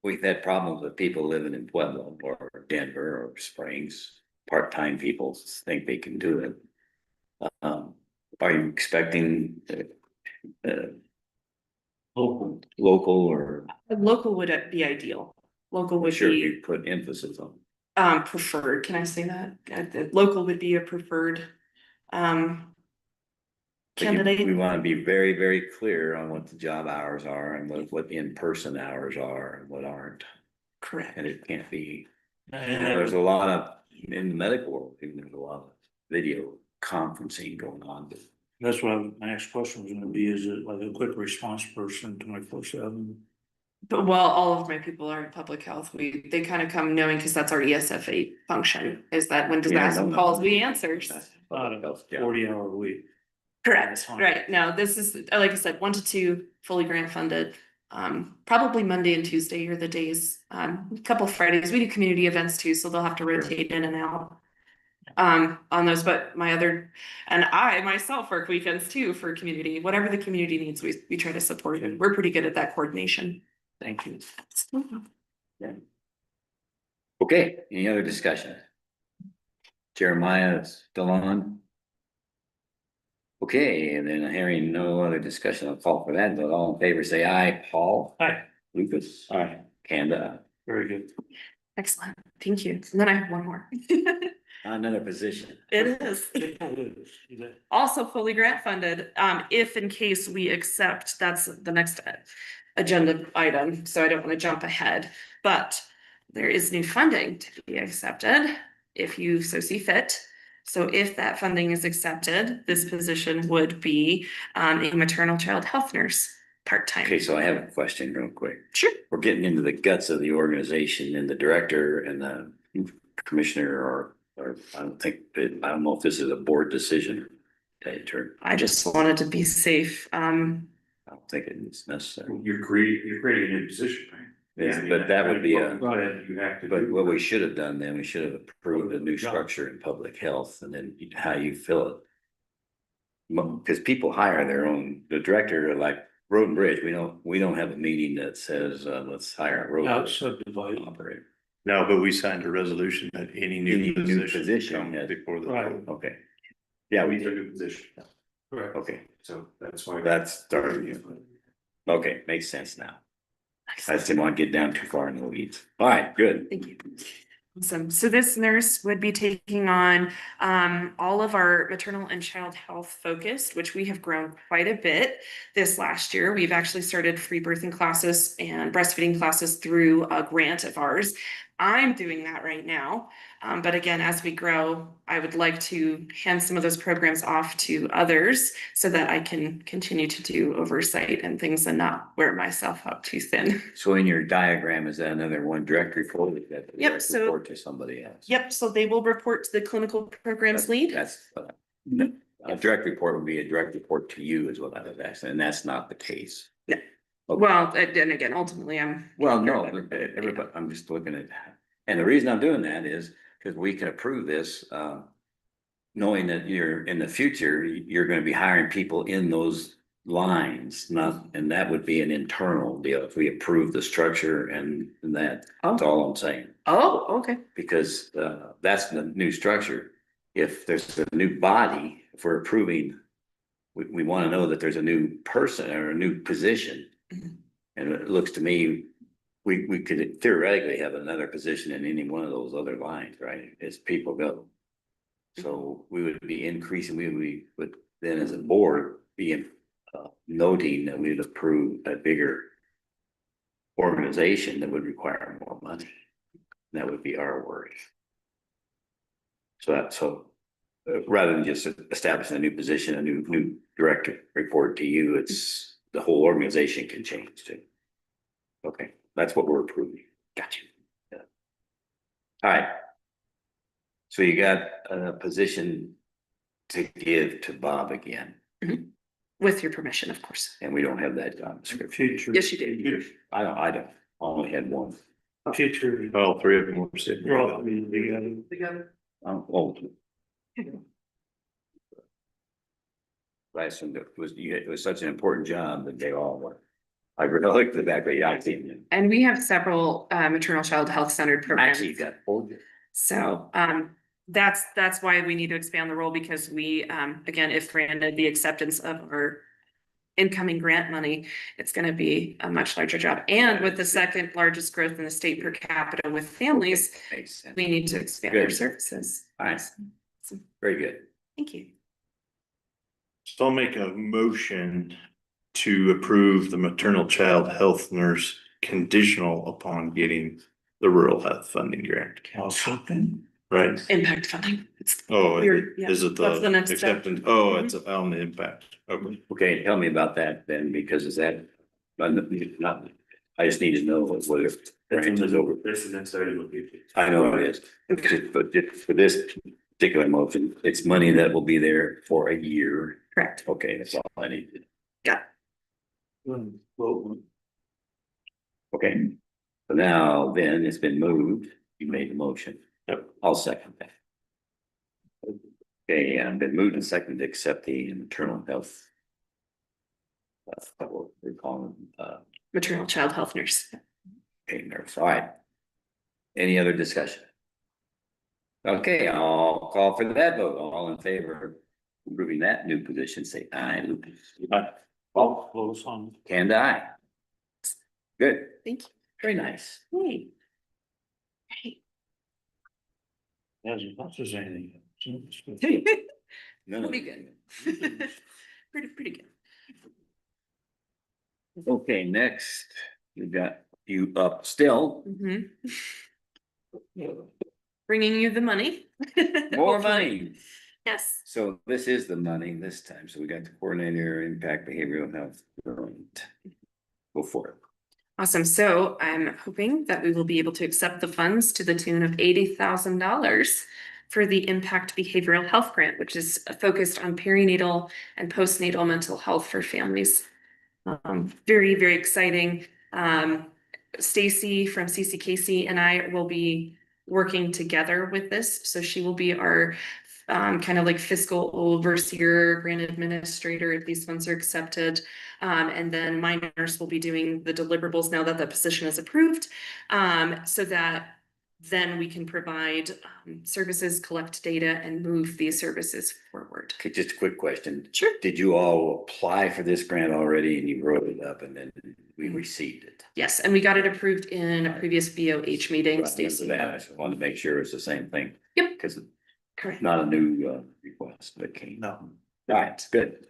We've had problems with people living in Pueblo or Denver or Springs, part-time people think they can do it. Are you expecting local or? Local would be ideal. Local would Sure, be you put emphasis on. preferred. Can I say that? The local would be a preferred But candidate. We want to be very, very clear on what the job hours are and what in-person hours are and what aren't. Correct. And it can't be, And there's a lot of, in the medical world, there's a lot of video conferencing going on. That's what my next question was gonna be, is it like a quick response person 24/7? But while all of my people are in public health, they kind of come knowing, because that's our ESFA function, is that when disaster calls, we answer. About a 40-hour week. Correct, right. No, this is, like I said, 1 to 2, fully grant funded. Probably Monday and Tuesday are the days, a couple of Fridays. We do community events too, so they'll have to rotate in and out. On those, but and I myself work weekends too for community, whatever the community needs, we try to support, and we're pretty good at that coordination. Thank you. Okay, any other discussion? Jeremiah is still on? Okay, and then hearing no other discussion, I'll call for that, but all in favor, say aye. Paul? Hi, Lucas? Aye. Kanda? very good. Excellent, thank you. And then I have one more. Another position. It is. Also fully grant funded, if in case we accept, that's the next agenda item, so I don't want to jump ahead. But there is new funding to be accepted, if you so see fit. So if that funding is accepted, this position would be a maternal child health nurse, part-time. Okay, so I have a question real quick. Sure. We're getting into the guts of the organization, and the director and the commissioner or I don't know if this is a board decision. Tell you the truth, I just wanted to be safe. I don't think it's necessary. You're creating a new position, right? Yeah, but that would be a, You have to. but what we should have done then, we should have approved a new structure in public health, and then how you fill it. Because people hire their own, the director, like Road and Bridge, we don't have a meeting that says, let's hire a road Subdivided. operator. No, but we signed a resolution that any Any new new position position, comes yeah. before the. Right. Okay. Yeah, we These are did. new position, Correct. Okay, so that's why. that's starting. Okay, makes sense now. I just didn't want to get down too far in the weeds. All right, good. Thank you. Awesome. So this nurse would be taking on all of our maternal and child health focused, which we have grown quite a bit this last year. We've actually started free birthing classes and breastfeeding classes through a grant of ours. I'm doing that right now. But again, as we grow, I would like to hand some of those programs off to others so that I can continue to do oversight and things and not wear myself out too thin. So in your diagram, is that another one direct report? Is that the Yep, direct so- report to somebody else? Yep, so they will report to the clinical programs lead. That's, a direct report would be a direct report to you is what I was asking, and that's not the case. No. Okay. Well, and again, ultimately, Well, no, everybody, I'm just looking at, and the reason I'm doing that is because we can approve this, knowing that you're, in the future, you're gonna be hiring people in those lines, not, and that would be an internal deal if we approve the structure and that, that's all I'm saying. Oh, okay. Because, that's the new structure. If there's a new body, if we're approving, we wanna know that there's a new person or a new position. Mhm. And it looks to me, we could theoretically have another position in any one of those other lines, right, as people go. So we would be increasing, we would then as a board be noting that we'd approve a bigger organization that would require more money. That would be our worry. So rather than just establishing a new position, a new director report to you, it's the whole organization can change too. Okay, that's what we're approving. Got you. Yeah. All right. So you got a position to give to Bob again, With your permission, of course. and we don't have that job description. Future. Yes, you did. I don't, only had one. Future. All three of them were sitting. We're all together. Together. Oh. I assumed it was such an important job that they all were. I really like the back, yeah, I see it. And we have several maternal child health centered programs. Actually, you got four. So that's why we need to expand the role, because we again, if granted the acceptance of our incoming grant money, it's gonna be a much larger job. And with the second largest growth in the state per capita with families, Makes sense. we need to expand our Good. services. All right. Very good. Thank you. So I'll make a motion to approve the maternal child health nurse conditional upon getting the rural health funding grant. I'll second. Right. impact funding. It's Oh, Weird, yeah. is it That's the next step. acceptance? Oh, it's on the impact. Okay. Okay, tell me about that then, because is that, not, I just need to know whether That's grant is over. That's the next item of the. I know it is, but just for this particular motion, it's money that will be there for a year. Correct. Okay, that's all I need. Got Okay, so now then it's been moved. You made the motion. Yep. I'll second that. Okay, and been moved and seconded to accept the maternal health. What we're calling, maternal child health nurse. okay, nurse, all right. Any other discussion? Okay, I'll call for that vote. All in favor of approving that new position, say aye. Lucas. Aye. All close on. And aye. Good, Thank you. very nice. Hey. As much as anything. No, Pretty good. Pretty good. okay, next, we got you up still. Mhm. Bringing you the money. More money. Yes. So this is the money this time. So we got the coordinator impact behavioral health. Go for it. Awesome. So I'm hoping that we will be able to accept the funds to the tune of $80,000 for the Impact Behavioral Health Grant, which is focused on perinatal and postnatal mental health for families. Very, very exciting. Stacy from CCKC and I will be working together with this. So she will be our kind of like fiscal overseer, grant administrator, if these funds are accepted. And then my nurse will be doing the deliverables now that the position is approved, so that then we can provide services, collect data, and move these services forward. Okay, just a quick question. Sure. Did you all apply for this grant already and you wrote it up and then we received it? Yes, and we got it approved in a previous BOH meeting, Right, Stacy. remember that. I just wanted to make sure it's the same thing. Yep. Because it's Correct. not a new request that came. No. All right, good.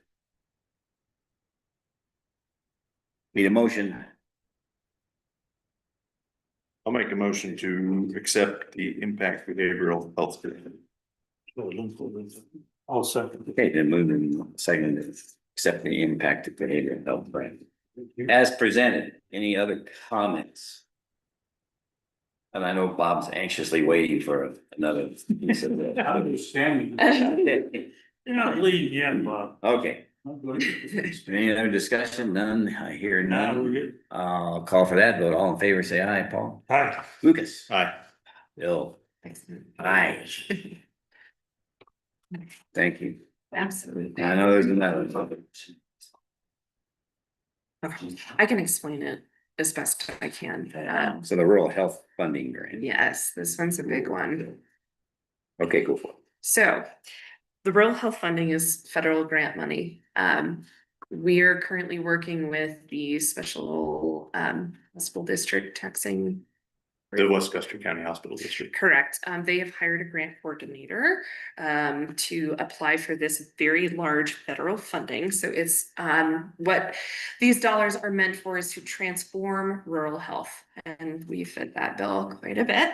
Need a motion. I'll make a motion to accept the impact behavioral health. I'll second. Okay, then moving second to accept the impact of behavioral health grant. As presented, any other comments? And I know Bob's anxiously waiting for another piece of that. Understanding. You're not leading yet, Bob. Okay, I'm going to- any other discussion? None, I hear Now we're none. good. I'll call for that vote. All in favor, say aye, Paul. Hi. Lucas. Aye. Bill. Aye. Thank you. Absolutely. I know there's another. one. Okay, I can explain it as best I can, but So the rural health funding grant. yes, this one's a big one. Okay, go for it. So the rural health funding is federal grant money. We are currently working with the special hospital district taxing. The West Custer County Hospital District. Correct. They have hired a grant coordinator to apply for this very large federal funding. So it's what these dollars are meant for is to transform rural health. And we fit that bill quite a bit.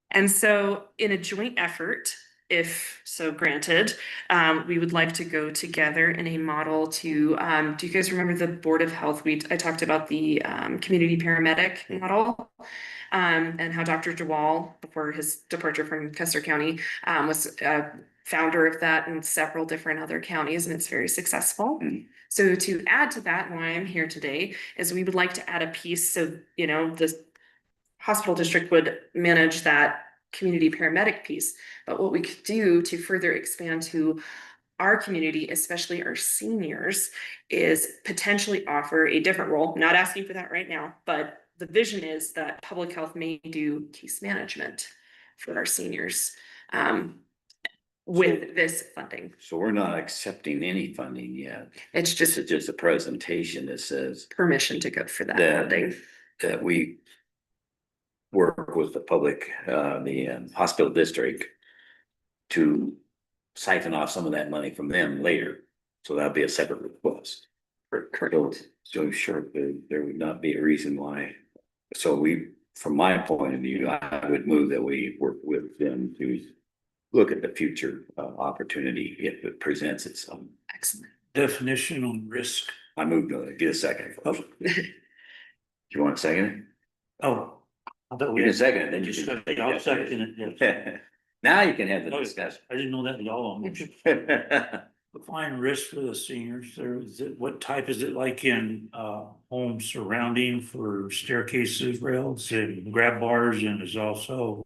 And so in a joint effort, if so granted, we would like to go together in a model to, do you guys remember the Board of Health? I talked about the community paramedic model. And how Dr. Jawal, before his departure from Custer County, was founder of that in several different other counties, and it's very successful. So to add to that, and why I'm here today, is we would like to add a piece so, you know, the hospital district would manage that community paramedic piece. But what we could do to further expand to our community, especially our seniors, is potentially offer a different role. Not asking for that right now, but the vision is that public health may do case management for our seniors with this funding. So we're not accepting any funding yet. It's This just is just a presentation that says permission to go for that that, funding. that we work with the public, the hospital district to siphon off some of that money from them later. So that'll be a separate request. Correct. So sure, there would not be a reason why. So we from my point of view, I would move that we work with them to look at the future opportunity if it presents itself. Excellent. Definition on risk. I moved to get a second. Do you want a second? Oh. I thought we You can had. second it, then you can. Discussion. I'll second it, yes. Now you can have the Okay. discussion. I didn't know that was all on. Define risk for the seniors. There is it, what type is it like in homes surrounding for staircases, rails and grab bars, and is also.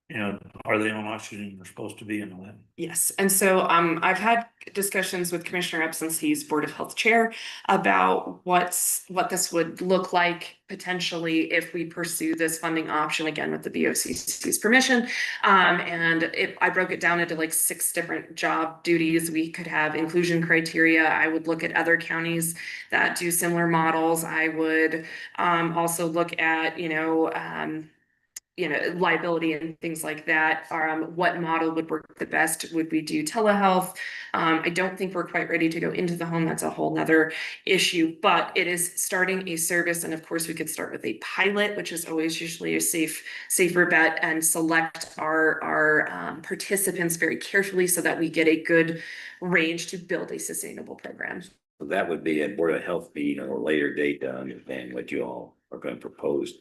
You know, are they on oxygen? They're supposed to be in that. Yes, and so I've had discussions with Commissioner Epps, since he's Board of Health Chair, about what this would look like potentially if we pursue this funding option again with the BOCC's permission. And I broke it down into like 6 different job duties. We could have inclusion criteria. I would look at other counties that do similar models. I would also look at, liability and things like that. What model would work the best? Would we do telehealth? I don't think we're quite ready to go into the home. That's a whole nother issue, but it is starting a service. And of course we could start with a pilot, which is always usually a safer bet, and select our participants very carefully so that we get a good range to build a sustainable program. So that would be a Board of Health meeting or a later date to understand what you all are going to propose.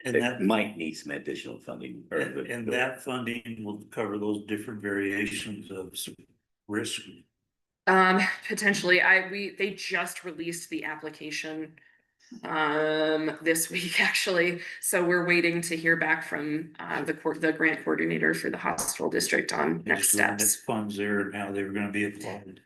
And It that, might need some additional funding. and that funding will cover those different variations of risk. Potentially, they just released the application this week actually, so we're waiting to hear back from the grant coordinator for the hospital district on next Just looking at steps. funds there and how they were gonna be applied.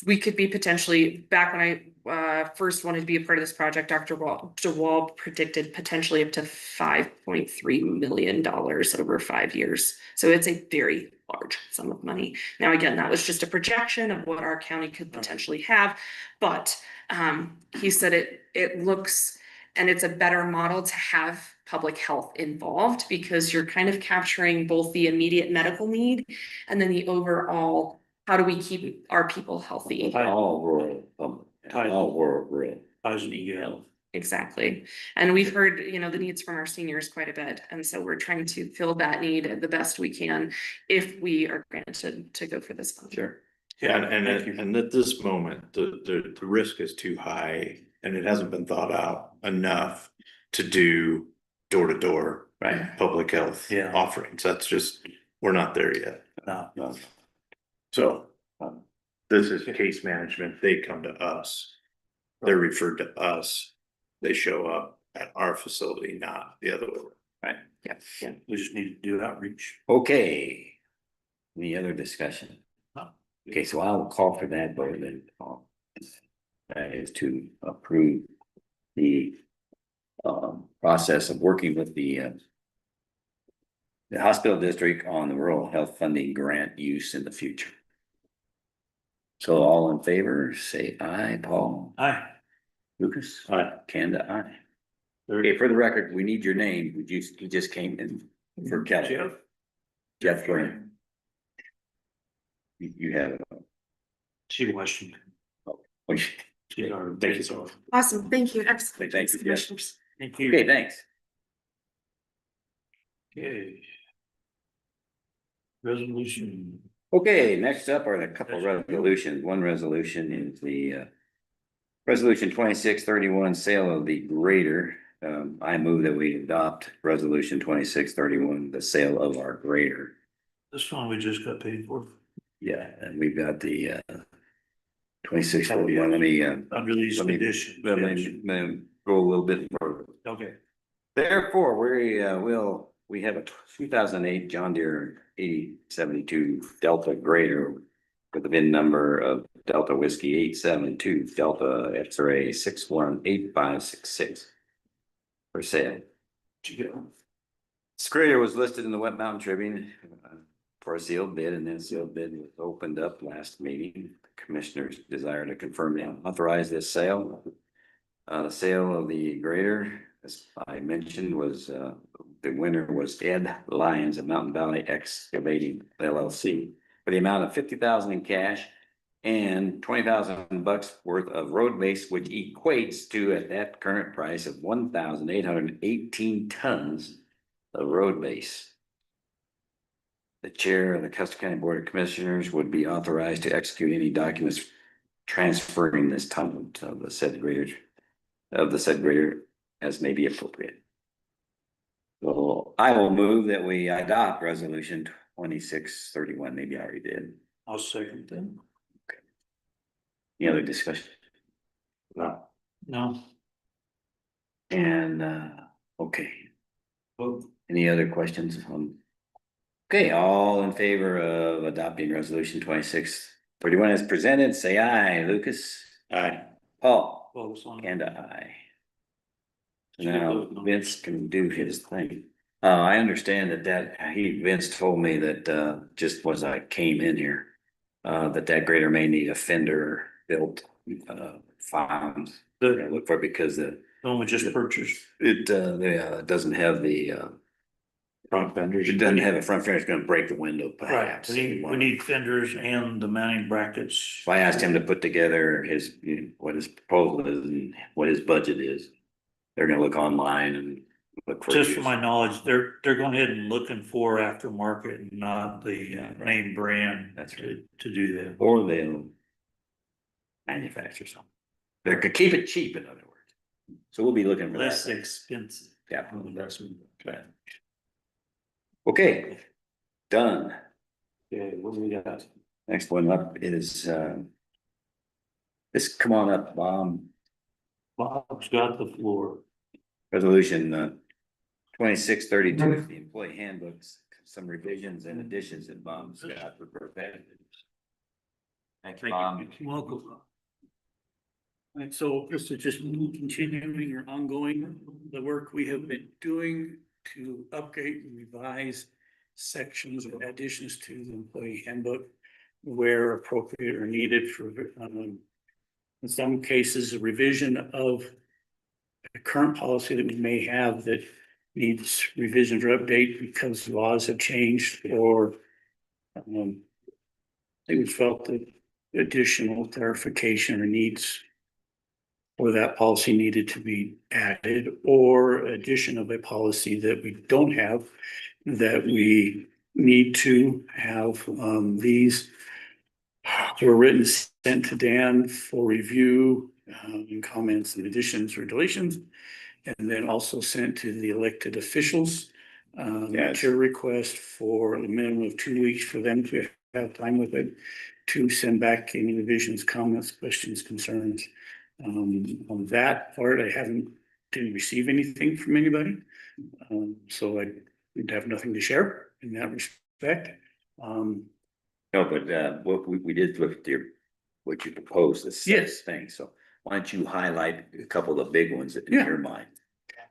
We could be potentially, back when I first wanted to be a part of this project, Dr. Wall predicted potentially up to $5.3 million over 5 years. So it's a very large sum of money. Now, again, that was just a projection of what our county could potentially have, but he said it looks, and it's a better model to have public health involved, because you're kind of capturing both the immediate medical need and then the overall, how do we keep our people healthy? All rural, all rural. Ties together. Exactly. And we've heard, the needs from our seniors quite a bit. And so we're trying to fill that need the best we can if we are granted to go for this fund. Sure. Yeah, Thank you. and at this moment, the risk is too high and it hasn't been thought out enough to do door to door. Right. Public health Yeah. offerings. That's just, we're not there yet. No. So, this is case management. They come to us. They're referred to us. They show up at our facility, not the other way. Right. Yeah. We just need to do outreach. Okay. Any other discussion? Okay, so I'll call for that vote then. That is to approve the process of working with the hospital district on the rural health funding grant use in the future. So all in favor, say aye. Paul? Aye. Lucas? Aye. Kanda, aye. Okay, for the record, we need your name. You just came in for Kelly. Jeff Green. You have it. She Washington. She's our. Thank you so much. Awesome. Thank you. Excellent. Thank you, Jeff. Commissioners. Thank you. Okay, thanks. Okay. Resolution. Okay, next up are a couple of resolutions. One resolution is the resolution 2631, sale of the grader. I move that we adopt resolution 2631, the sale of our grader. This one we just got paid for. Yeah, and we've got the 2631. Let me Under these let me- conditions. let me go a little bit further. Okay. Therefore, we have a 2008 John Deere 8072 Delta grader with the VIN number of Delta Whiskey 872 Delta X-ray 618566 for sale. This grader was listed in the Wet Mountain Tribune for a sealed bid, and then sealed bid was opened up last meeting. Commissioners desire to confirm and authorize this sale. The sale of the grader, as I mentioned, was the winner was Ed Lyons of Mountain Valley Excavating LLC for the amount of $50,000 in cash and $20,000 worth of road base, which equates to, at that current price, of 1,818 tons of road base. The chair of the Custer County Board of Commissioners would be authorized to execute any documents transferring this tonnage of the said grader as may be appropriate. So I will move that we adopt resolution 2631. Maybe I already did. I'll second them. Any other discussion? No, And, okay, well, any other questions on? Okay, all in favor of adopting resolution 2631 as presented, say aye. Lucas? Aye. Paul? close on. And aye. Now Vince can do his thing. I understand Vince told me that, just as I came in here, that grader may need a fender built, farms. The Look for, because the, one we just purchased. it doesn't have the, Front fenders. it doesn't have a front fender, it's gonna break the window Right, perhaps. we need fenders and the mounting brackets. So I asked him to put together his, what his proposal is and what his budget is. They're gonna look online and look for. Just for my knowledge, they're going ahead and looking for aftermarket, not the name brand. That's to do that. Or they'll manufacture something. They could keep it cheap, in other words. So we'll be looking for Less that. expensive. Yeah. Okay, done. Okay, what do we got? Next one up is, this, come on up, Bob's got the floor. resolution, 2632, the employee handbooks, some revisions and additions that Bob's got for prepared. Thank you, Bob. Welcome. And so this is just continuing or ongoing, the work we have been doing to update and revise sections or additions to the employee handbook where appropriate or needed for, in some cases, a revision of a current policy that we may have that needs revision or update because laws have changed or we felt that additional clarification or needs or that policy needed to be added, or addition of a policy that we don't have, that we need to have, these were written, sent to Dan for review, and comments and additions or deletions, and then also sent to the elected officials. Yes. Your request for a minimum of 2 weeks for them to have time with it, to send back any revisions, comments, questions, concerns. On that part, didn't receive anything from anybody. So I would have nothing to share in that respect. No, but, what we did look at what you proposed, this Yes. thing, so why don't you highlight a couple of the big ones in Yeah. your mind?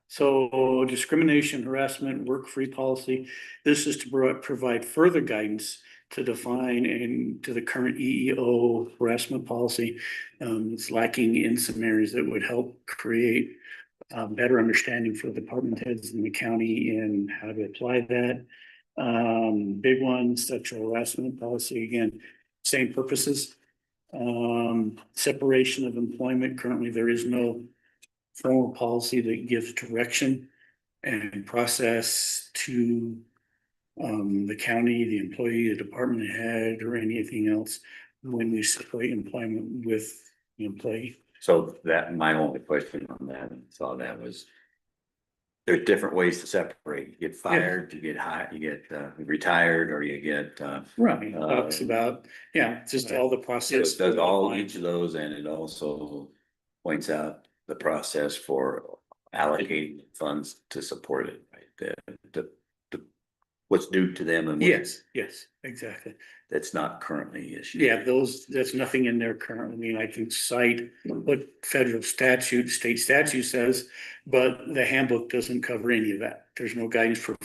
So discrimination, harassment, work-free policy, this is to provide further guidance to define and to the current EEO harassment policy. It's lacking in some areas that would help create better understanding for department heads in the county in how to apply that. Big ones, sexual harassment policy, again, same purposes. Separation of employment, currently there is no formal policy that gives direction and process to the county, the employee, the department head, or anything else when we separate employment with the employee. So that, my only question on that, and saw that was. There's different ways to separate, you get fired, you get hired, you get retired, or you get Right, talks about, just all the it process. does all, each of those, and it also points out the process for allocating funds to support it, right? The what's due to them and Yes, exactly. that's not currently issued. Yeah, there's nothing in there currently. I mean, I can cite what federal statute, state statute says, but the handbook doesn't cover any of that. There's no guidance for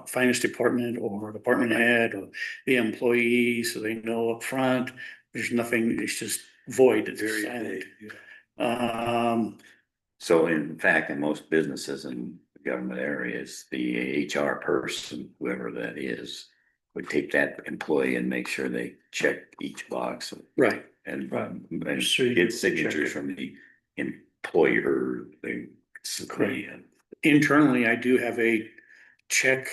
finance department or department head or the employee, so they know upfront. There's nothing, it's just void. It's very silent. So in fact, in most businesses and government areas, the HR person, whoever that is, would take that employee and make sure they check each box. Right. and Right. get signatures from the employer, they. Internally, I do have a check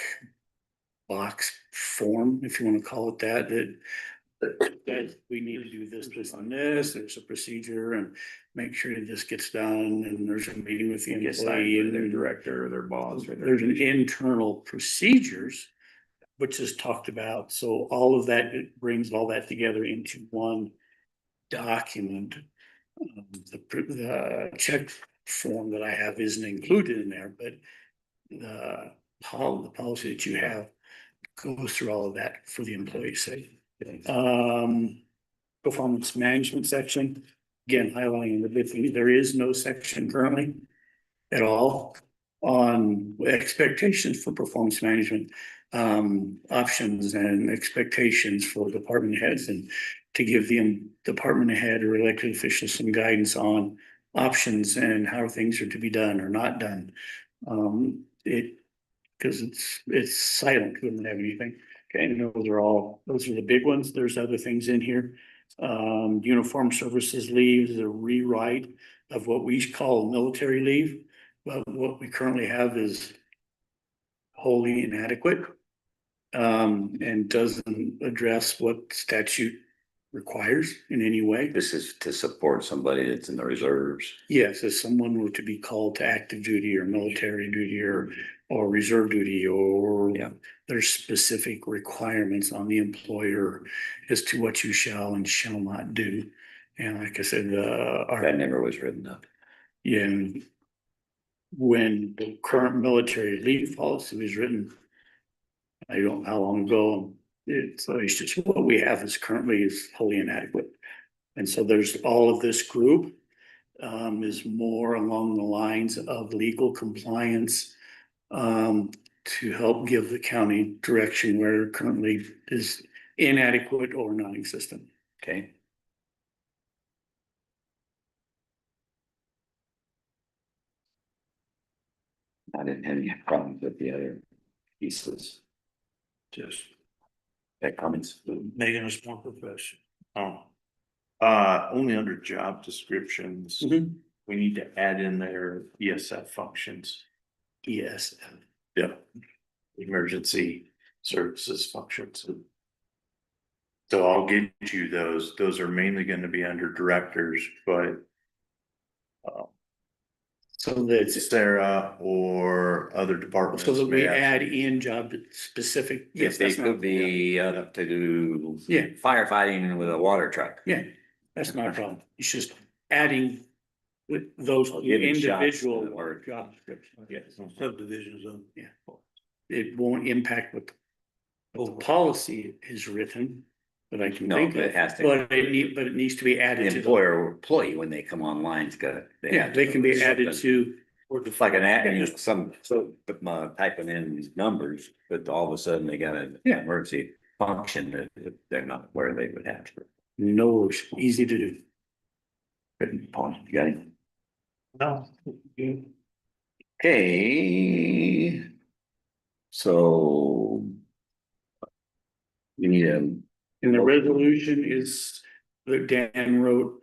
box form, if you want to call it that, that we need to do this, this, and this, there's a procedure, and make sure that this gets done, and there's a meeting with the employee and their director or their boss. There's an internal procedures, which is talked about, so all of that, it brings all that together into one document. The check form that I have isn't included in there, but the policy that you have goes through all of that for the employee's sake. Performance management section, again, highlighting the big thing, there is no section currently at all on expectations for performance management, options and expectations for department heads, and to give the department head or elected officials some guidance on options and how things are to be done or not done. Because it's silent, we don't have anything. Okay, and those are the big ones. There's other things in here. Uniform services leave is a rewrite of what we call military leave. But what we currently have is wholly inadequate. And doesn't address what statute requires in any way. This is to support somebody that's in the reserves. Yes, if someone were to be called to active duty or military duty or reserve duty, or Yeah. there's specific requirements on the employer as to what you shall and shall not do. And like I said, That never was written up. yeah, and when the current military leave policy was written, I don't know how long ago, it's just what we have is currently is wholly inadequate. And so there's all of this group is more along the lines of legal compliance to help give the county direction where it currently is inadequate or non-existent. Okay. I didn't have any problems with the other pieces. Just. That comments. Making us more professional. Only under job descriptions, we need to add in their ESF functions. Yes. Yeah. Emergency services functions. So I'll get you those are mainly gonna be under directors, but. So that, Sarah or other departments. so that we may have add some- in job specific. Yes, they could be up to do. Yeah. Firefighting with a water truck. Yeah, that's not a problem. It's just adding with those Giving shots to the individual word. job descriptions. Yes. Subdivisions of. Yeah. It won't impact what the policy is written, but I can No, think but of, it has to. but it needs to be added The to. employer or employee, when they come online, it's got. Yeah, they can be added to, It's like an ad, you know, typing in numbers, but all of a sudden they got an Yeah. emergency function that they're not where they would have to. no, easy to do. Good point. You got it? No. Okay. So. You need a. And the resolution is, that Dan wrote,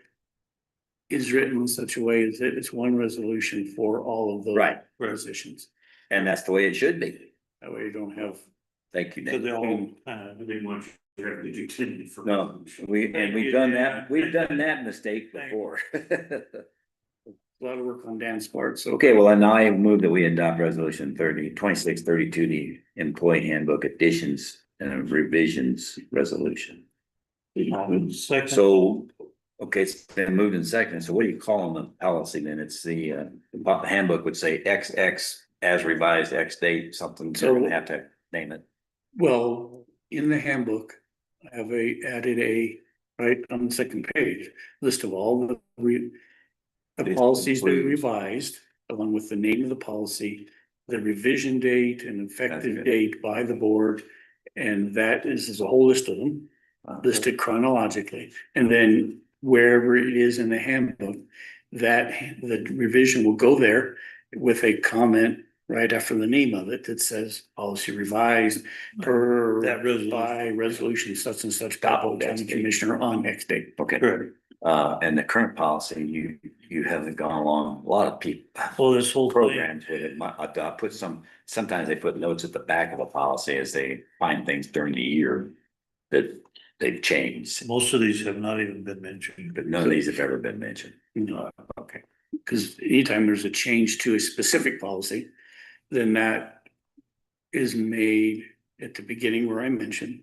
is written in such a way that it's one resolution for all of those. Right. Positions. And that's the way it should be. That way you don't have. Thank you, So they Nick. all, I didn't want you to have to do 10 for. No, we've done that mistake before. A lot of work on Dan's part, so. Okay, well, and I move that we adopt resolution 2632, the employee handbook additions and revisions resolution. second. So, okay, it's been moved and seconded. So what do you call the policy then? It's the handbook would say XX as revised X date, something, so we have to name it. Well, in the handbook, I have added right on the second page, list of all the policies that are revised, along with the name of the policy, the revision date and effective good. date by the board. And that is a whole list of them, listed chronologically. And then wherever it is in the handbook, that the revision will go there with a comment right after the name of it that says policy revised per That resolution. by resolution such and such. Oh, County Commissioner on X date. Okay. Correct. And the current policy, you haven't gone along, a lot of people. Well, this whole thing, Programs with it, I put sometimes they put notes at the back of a policy as they find things during the year that they've changed, most of these have not even been mentioned. but none of these have ever been mentioned. No, Okay. because anytime there's a change to a specific policy, then that is made at the beginning where I mentioned.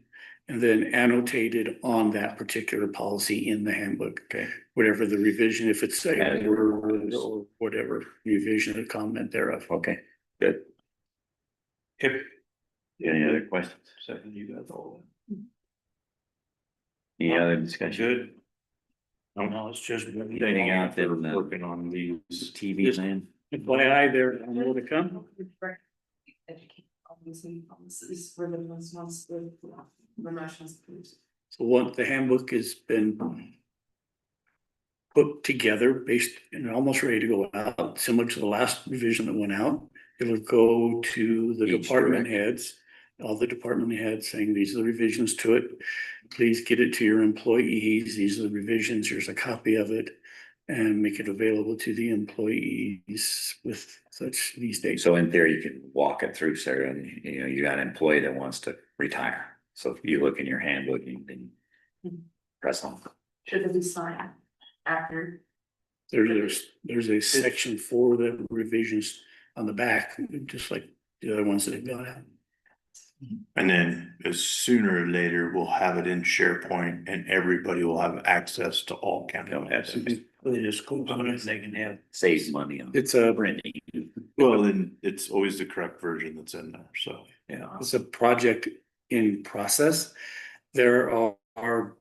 And then annotated on that particular policy in the handbook. Okay. Whatever the revision, if it's a Added word or whatever revision or comment thereof. Okay, good. If, Any other questions? Second, you got all of them. Any other discussion? good. No, it's just. Anything out there in the Working on these. TV land? FYI, there, more to come. Educate on these new policies for the ones the national schools. So what the handbook has been put together based and almost ready to go out, similar to the last revision that went out. It'll go to the Each department director. heads, all the department heads saying, these are the revisions to it. Please get it to your employees. These are the revisions. Here's a copy of it. And make it available to the employees with such these dates. So in theory, you can walk it through, Sarah, and you got an employee that wants to retire. So if you look in your handbook, you can press on. Should it be signed after? There's a section for the revisions on the back, just like the other ones that have gone out. And then as sooner or later, we'll have it in SharePoint and everybody will have access to all county. Absolutely. They just click on it, they can have. Saves money on It's a, printing. Well, then it's always the correct version that's in there, so. Yeah. it's a project in process. There are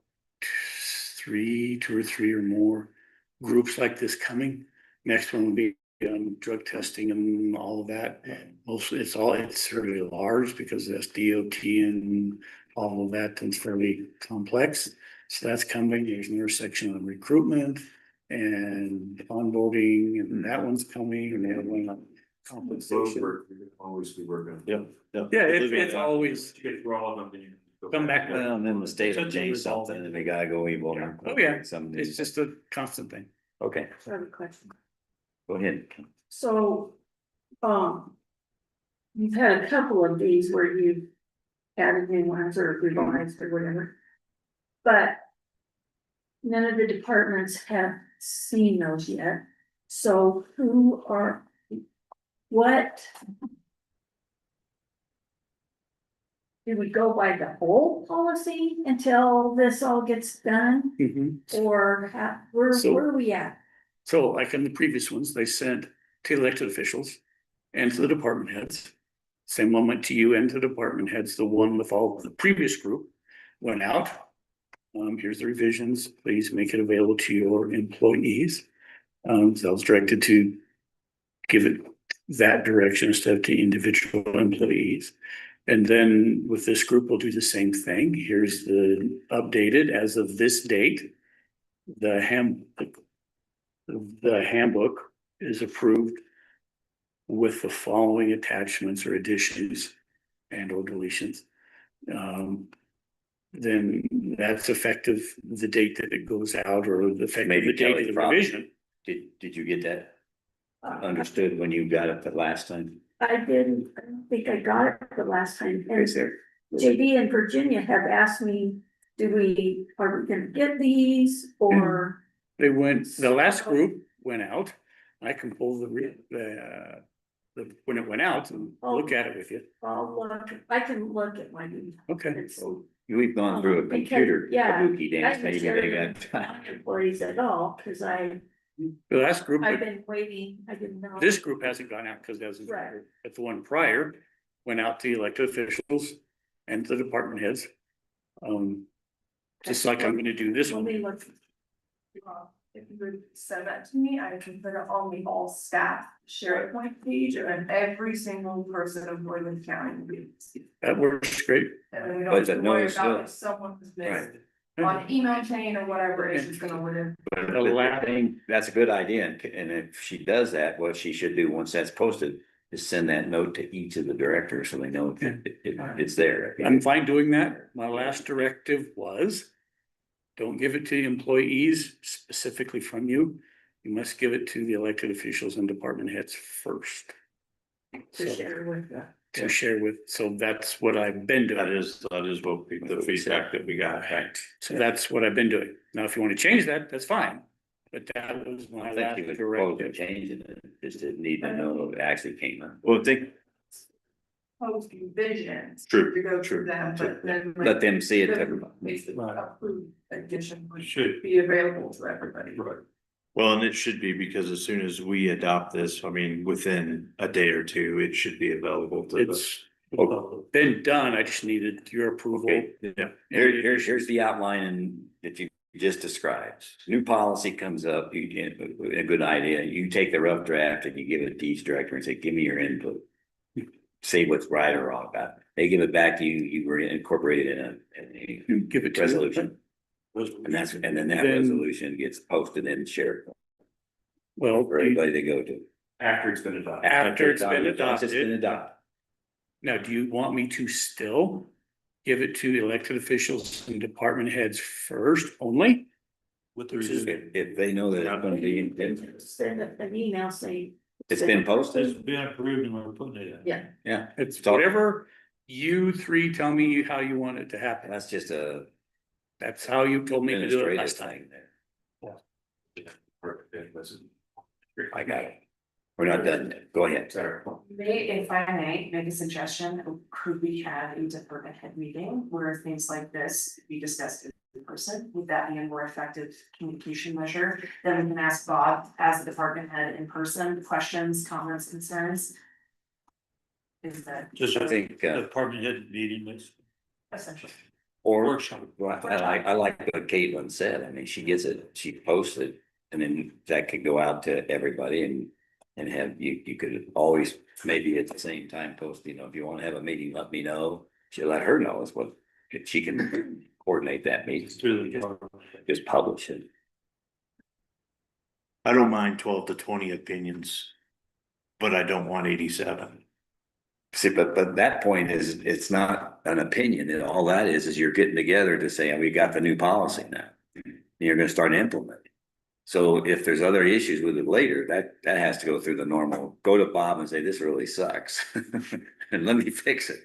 two or three or more groups like this coming. Next one will be drug testing and all of that. Mostly it's fairly large because that's DOT and all of that, and it's fairly complex. So that's coming. There's another section on recruitment and onboarding, and that one's coming, and the other one on compensation. Always be working. Yep. Yeah, it's always Get through all of them, then you go come back. Well, and then the state will change Resolve something it. and they gotta go evil. Oh, yeah. Some, It's just a constant thing. okay, I have a question. go ahead. So, you've had a couple of these where you added new ones or revised or whatever. But none of the departments have seen those yet. So what? Do we go by the whole policy until this all gets done? Or where So- are we at? So like in the previous ones, they sent to elected officials and to the department heads. Same one went to you and to the department heads. The one with all the previous group went out. Here's the revisions. Please make it available to your employees. So I was directed to give it that direction instead of to individual employees. And then with this group, we'll do the same thing. Here's the updated as of this date. The handbook is approved with the following attachments or additions and or deletions. Then that's effective the date that it goes out or the effective Maybe the date Kelly of the probably- revision. Did you get that understood when you got it the last time? I don't think I got it the last time. And Is there? JB and Virginia have asked me, are we gonna get these or? They went, the last group went out. I can pull when it went out and look at it with you. I'll look, I can look at my. Okay. it's- We've gone through a Because, computer yeah, kabuki dance, I maybe haven't they shared got. my employees at all, cause The last group, I've been waiting, I didn't know. this group hasn't gone out because it hasn't, Right. but the one prior went out to elected officials and to the department heads. Just like I'm gonna do this Let one. me look. If you would send that to me, I can put it on the all staff SharePoint page and every single person of Northern County will be able to see it. That works great. And then we But don't have the to worry notice about still- if someone was missed Right. on an email chain or whatever, it's just gonna live. The last, That's a good idea, and if she does that, what she should do, once that's posted, is send that note to each of the directors, so they know it's there. I'm fine doing that. My last directive was don't give it to employees specifically from you. You must give it to the elected officials and department heads first. To So, share with the. to share with, so that's what I've been That doing. is what the feedback that we got. So that's what I've been doing. Now, if you want to change that, that's fine. But that was my I last think you would propose directive. changing it, just didn't need to know it actually came in. Well, I think, Post visions. True, To go true, through them, but then. Let them see it. Basically, approved addition would should, be available to everybody. right. Well, and it should be, because as soon as we adopt this, I mean, within a day or two, it should be available to the. It's been done. I just needed your approval. Okay. Yeah, Here's the outline that you just described. New policy comes up, you get a good idea, you take the rough draft and you give it to each director and say, give me your input. Say what's right or wrong about it. They give it back to you, you were incorporated in You give it a to resolution. And then that Then- resolution gets posted and shared Well, for everybody to go to. After it's been adopted. after it's been Once it's been adopted. adopted. Now, do you want me to still give it to elected officials and department heads first only? with the If they know that it's gonna be, Send an email saying. it's been posted, been approved and we're putting it in. Yeah, yeah, It's So- whatever you three tell me how you want it to happen. that's just a That's how you told me to do it administrative last time. thing there. I got it. We're not done yet. Go ahead. Sorry. If I may make a suggestion, could we have a department head meeting where things like this be discussed in person? Would that be a more effective communication measure? Then we can ask Bob as the department head in person, questions, comments, concerns. Is that Just I think, department head meeting is. essential? or, Workshop. well, I like what Caitlin said. I mean, she gets it, she posts it, and then that could go out to everybody and have, you could always, maybe at the same time post, if you want to have a meeting, let me know. She'll let her know is what, she can coordinate that meeting, just publish it. I don't mind 12 to 20 opinions, but I don't want 87. See, but that point is, it's not an opinion, and all that is you're getting together to say, we got the new policy now. And you're gonna start implementing. So if there's other issues with it later, that has to go through the normal, go to Bob and say, this really sucks. And let me fix it.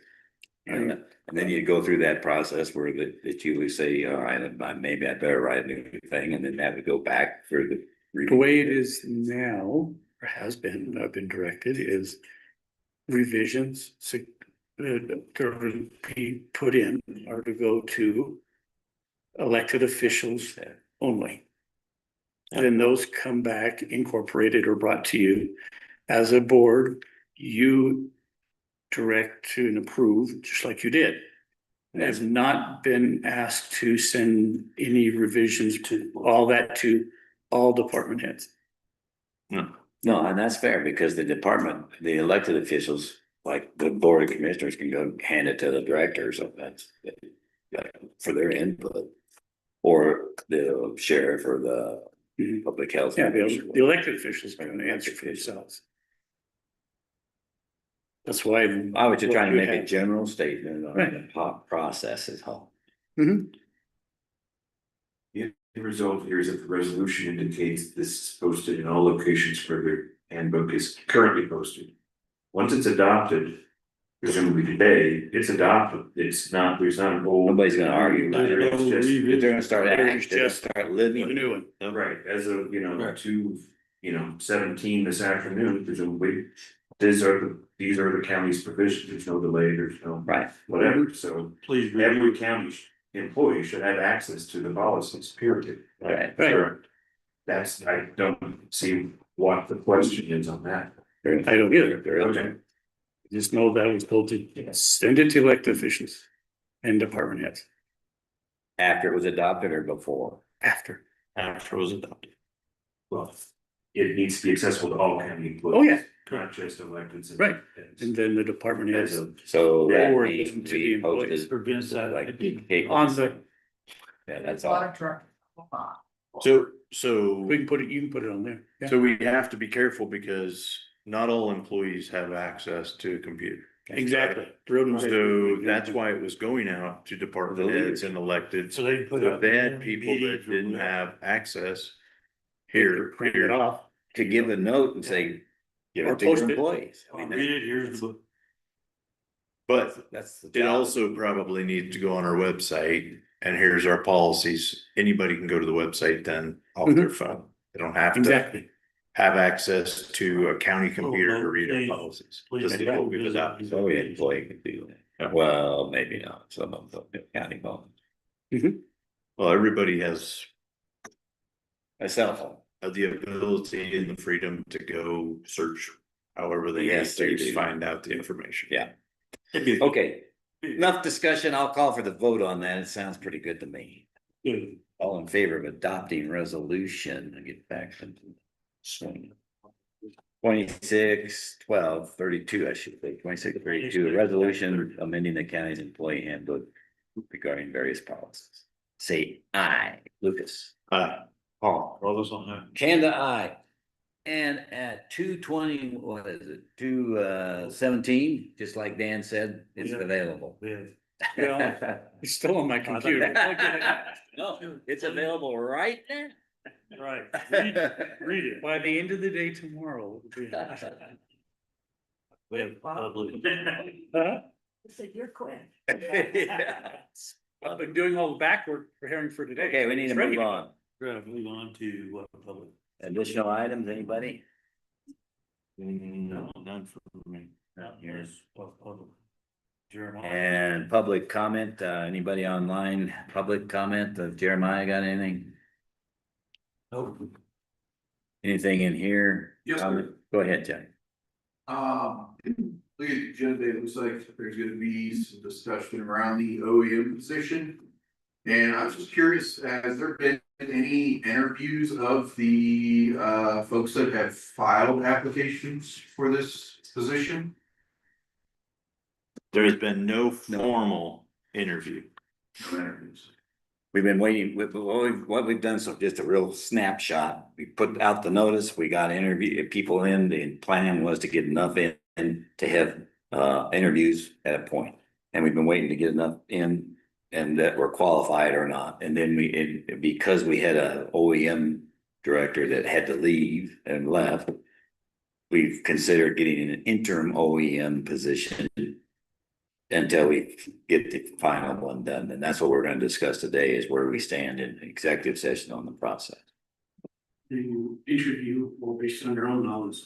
And then you go through that process where that you would say, all right, maybe I better write a new thing, and then that would go back for the. The way it is now, or has been, I've been directed, is revisions to be put in are to go to elected officials only. Then those come back incorporated or brought to you as a board, you direct to and approve, just like you did. Has not been asked to send any revisions to all department heads. No, and that's fair, because the elected officials, like the board of commissioners, can go hand it to the directors, so that's for their input. Or the sheriff or the public health. Yeah, the elected officials are gonna answer for themselves. That's why. I was just trying to make a have- general statement on Right. the process as whole. Mhm. The result here is that the resolution indicates this is posted in all locations where the handbook is currently posted. Once it's adopted, presumably today, it's adopted, there's not an old. Nobody's gonna argue about it. It's just- They're gonna start acting, There's they're gonna just start The living. new one. Right, as of, Right. 17 this afternoon, presumably, these are the county's provisions, there's no delay, there's no Right. whatever, so Please every review. county employee should have access to the policies, period. Right. Sure. I don't see what the question is on that. I don't either. Okay. Just know that was told to send it to elected officials and department heads After it was adopted or before? after. After it was adopted. Well, it needs to be accessible to all county employees. Oh, yeah. Not just elected. Right. And then the department heads As of, So that Forward needs them to to the be employees. posted. Against that, Like, on the, yeah, that's all. So we can put it, you can put it on there. Yeah. So we have to be careful because not all employees have access to a computer. Exactly. Road and So that's why it was going out to department heads and elected. So they put So up. they had people that didn't have access here, Print it off. To give a note and say, give Or it to your post it. employees. I mean, Read it, here's the book. But that's the it job. also probably needs to go on our website, and here's our policies. Anybody can go to the website then off their phone. They don't have to Exactly. have access to a county computer to read our policies. This is what we've adopted. So we employee can do that. Well, maybe not, some of them, county phone, Well, everybody has a cell phone. the ability and the freedom to go search however they need Yes, they to do. find out the information. Yeah. Okay, enough discussion. I'll call for the vote on that. It sounds pretty good to me. Good. All in favor of adopting resolution and get back to swing. 26/12/32, I should say, 26/32, a resolution amending the county's employee handbook regarding various policies. Say aye, Lucas. Paul, all those on that. Kanda, aye. And at 2:20, what is it, 2:17, just like Dan said, it's Yeah. available. Yeah. It's still on my computer. No, it's available right now. Right, read it. By the end of the day tomorrow. We have public. Huh? So you're quick. I've been doing all the back work preparing for today. Okay, we need to It's ready move on. We're gonna move on to what public? Additional items, anybody? No, none for me. Out here. Public. Jeremiah. And public comment, anybody online, public comment, Jeremiah got anything? Nope. Anything in here? Yes, sir. Comment? Go ahead, Johnny. Look at the agenda, it looks like there's gonna be some discussion around the OEM position. And I was just curious, has there been any interviews of the folks that have filed applications for this position? There's been no formal interview. No interviews. We've been waiting, what we've done, so just a real snapshot, we put out the notice, we got people in, the plan was to get enough in to have interviews at a point. And we've been waiting to get enough in and that were qualified or not, and then because we had a OEM director that had to leave and left. We've considered getting an interim OEM position until we get the final one done, and that's what we're gonna discuss today, is where we stand in executive session on the process. You interview or based on your own knowledge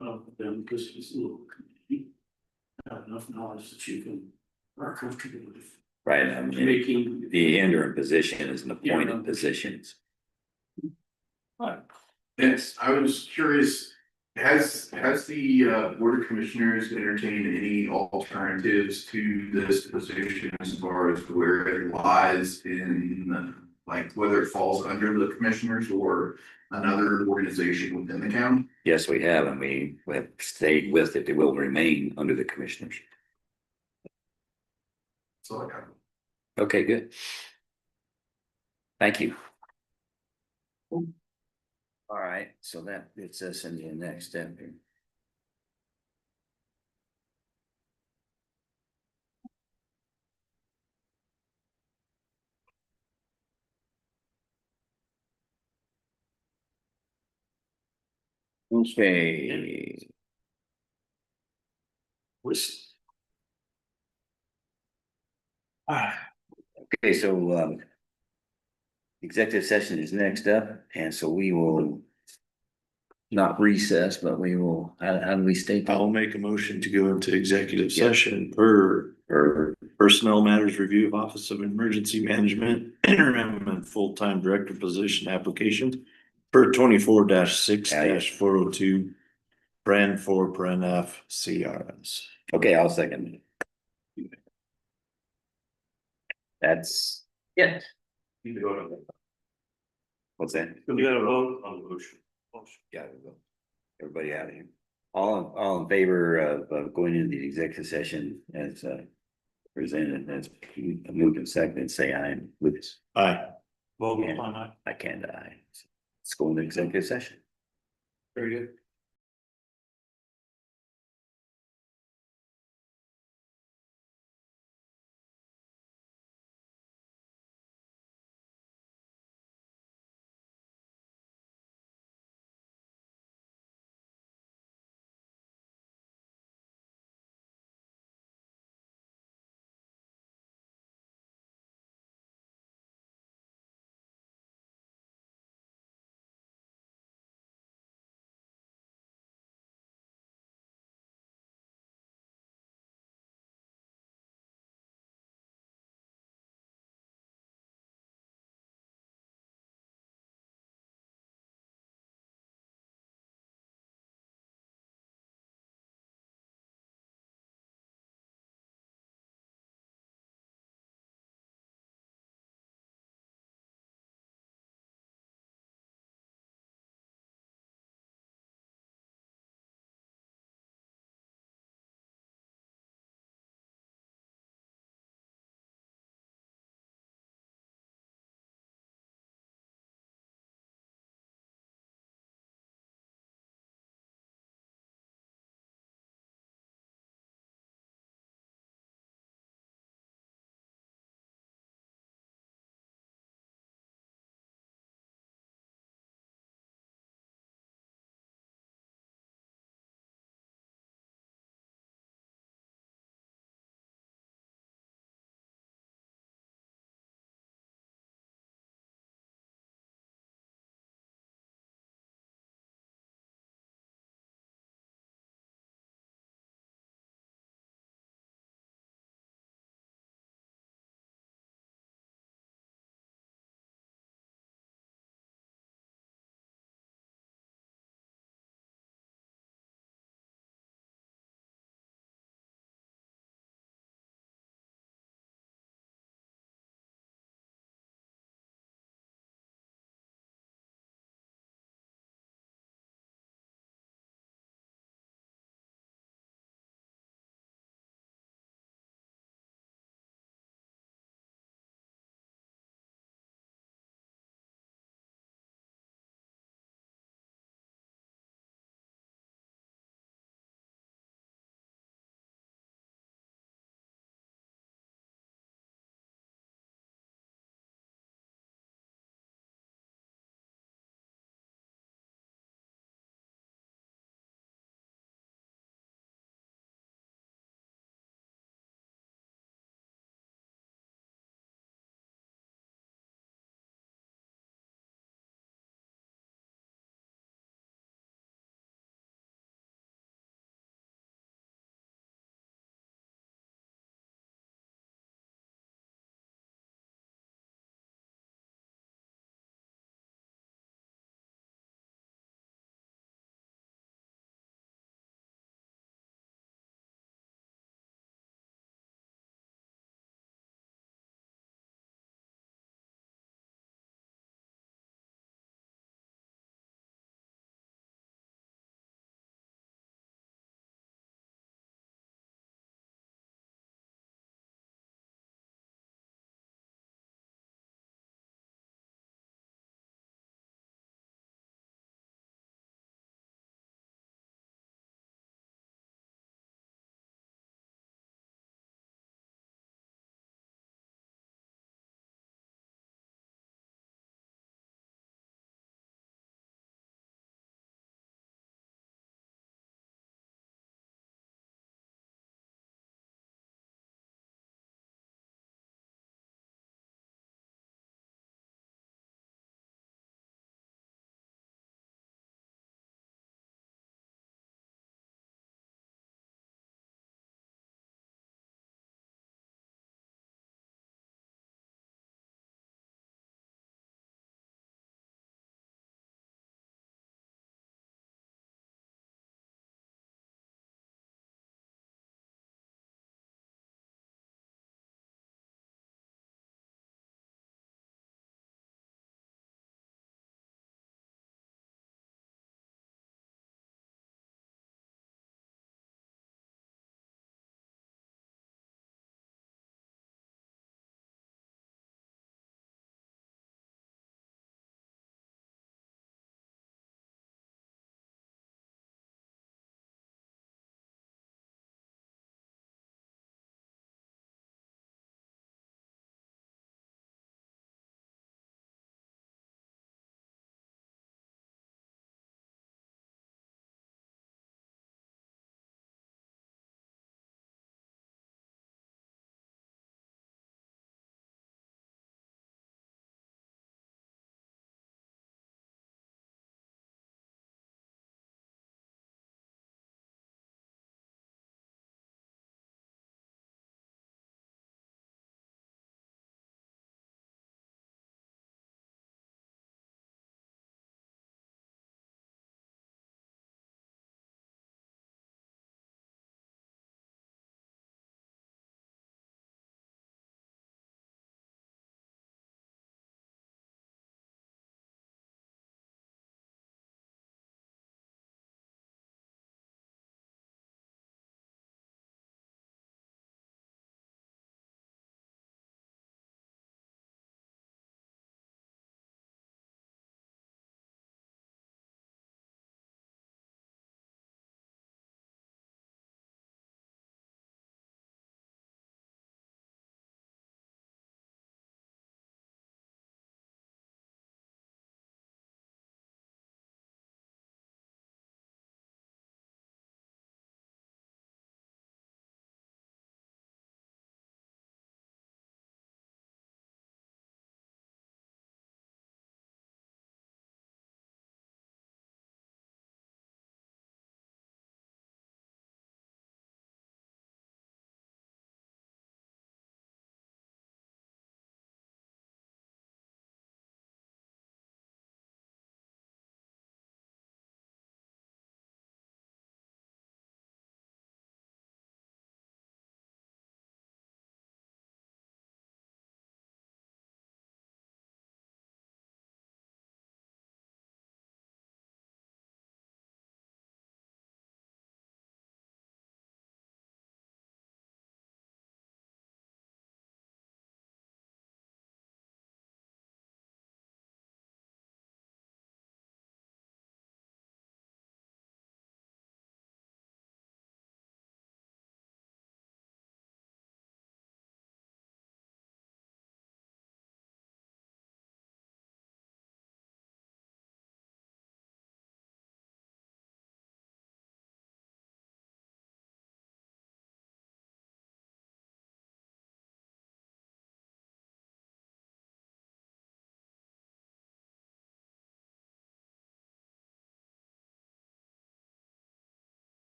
of them, because it's a little community. Have enough knowledge that you are comfortable with Right, I mean, making. the interim position is an appointed position. Yes, I was curious, has the Board of Commissioners entertained any alternatives to this position as far as where it lies in, like, whether it falls under the commissioners or another organization within the county? Yes, we have, and we have stayed with it. It will remain under the commissioners. So I got. Okay, good. Thank you. All right, so that gets us into the next step here. Okay. Okay, so executive session is next up, and so we will not recess, but we will, how do we state that? I'll make a motion to go into executive session per personnel matters review of Office of Emergency Management, interim and full-time director position application per 24-6-402 brand 4 brand F CRS. Okay, I'll second it. That's, Yes. You can vote on that. what's that? You gotta vote on the motion. Got it. Everybody out of here. All in favor of going into the executive session as presented, as moved and seconded, say aye. Lucas, Aye. Vote Yeah. on that. I can't aye. Let's go into executive session. Very good.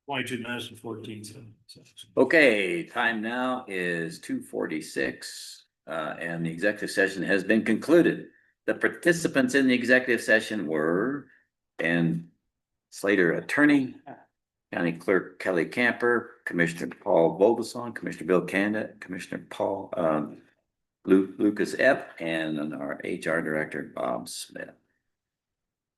22 minutes and 14 seconds. Okay, time now is 2:46, and the executive session has been concluded. The participants in the executive session were Dan Slater, attorney, County Clerk Kelly Camper, Commissioner Paul Vogelsong, Commissioner Bill Canda, Commissioner Paul, Lucas Epp, and our HR Director, Bob Smith.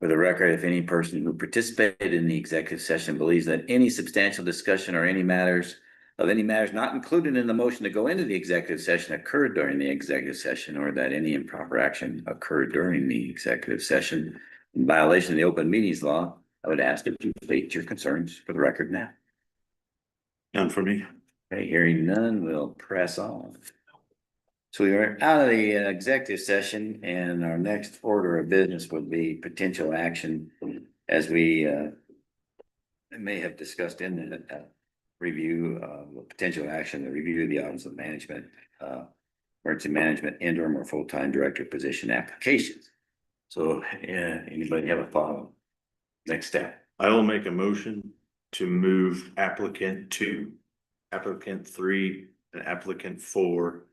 For the record, if any person who participated in the executive session believes that any substantial discussion or any matters not included in the motion to go into the executive session occurred during the executive session, or that any improper action occurred during the executive session in violation of the open meetings law, I would ask that you state your concerns for the record now. None for me. Okay, hearing none, we'll press on. So we are out of the executive session, and our next order of business would be potential action, as we may have discussed in the review of potential action, the review of the Office of Management, Emergency Management interim or full-time director position applications. So, anybody have a thought? Next step. I will make a motion to move applicant 2, applicant 3, and applicant 4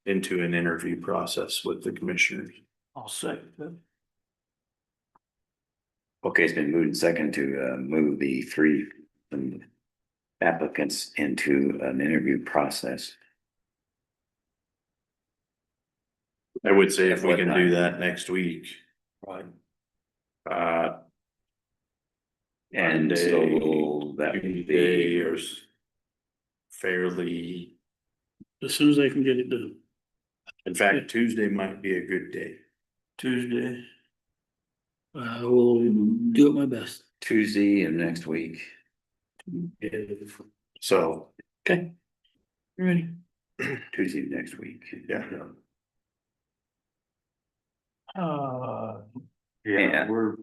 into an interview process with the commissioners. I'll second that. Okay, it's been moved and second to move the 3 applicants into an interview process. I would say if At we what can time? do that next week. Right. And so Monday, that would Tuesday, be, or fairly, As soon as I can get it done. in fact, Tuesday might be a good day. Tuesday. I will do it my best. Tuesday of next week. So, Okay. Ready? Tuesday of next week. yeah, Yeah. We're.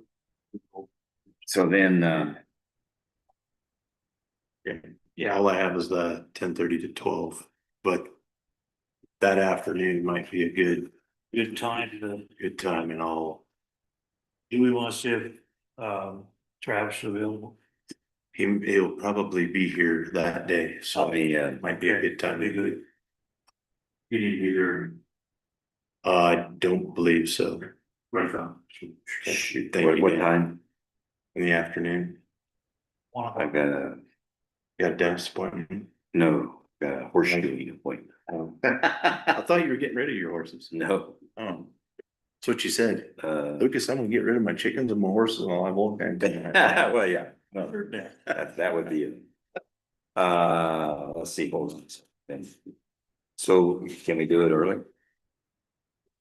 So then, yeah, all I have is the 10:30 to 12, but that afternoon might be a Good time to, good time, and all. do we want to see if, Travis is available? He'll probably be here that day, so I'll be, might be a good time. Be good. You need either. I don't believe so. Right on. Shoot, what time? In the afternoon. I've got a, Got a dentist appointment. no, got a horseshoe appointment. I thought you were getting rid of your horses. No, Oh, that's what you said. uh, Lucas, I'm gonna get rid of my chickens and my horses and all I won't. well, yeah, no, that would be it. Let's see, hold on a second. So can we do it early?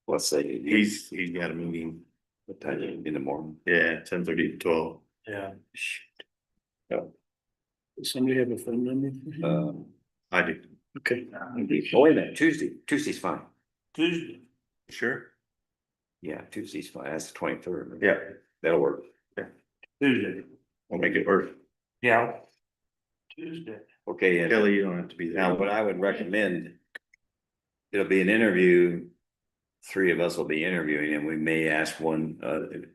Let's say. He's got a meeting. What time in the morning? Yeah, 10:30 to 12. Yeah. Does somebody have a phone number? for him? I do. Okay. Oh, wait a minute, Tuesday's fine. Tuesday. Sure. Yeah, Tuesday's fine, that's the 23rd. Yeah, That'll work. Tuesday. we'll make it work. Yeah. Tuesday. Okay, and Kelly, you don't have to be there. now what I would recommend, it'll be an interview. 3 of us will be interviewing, and we may ask one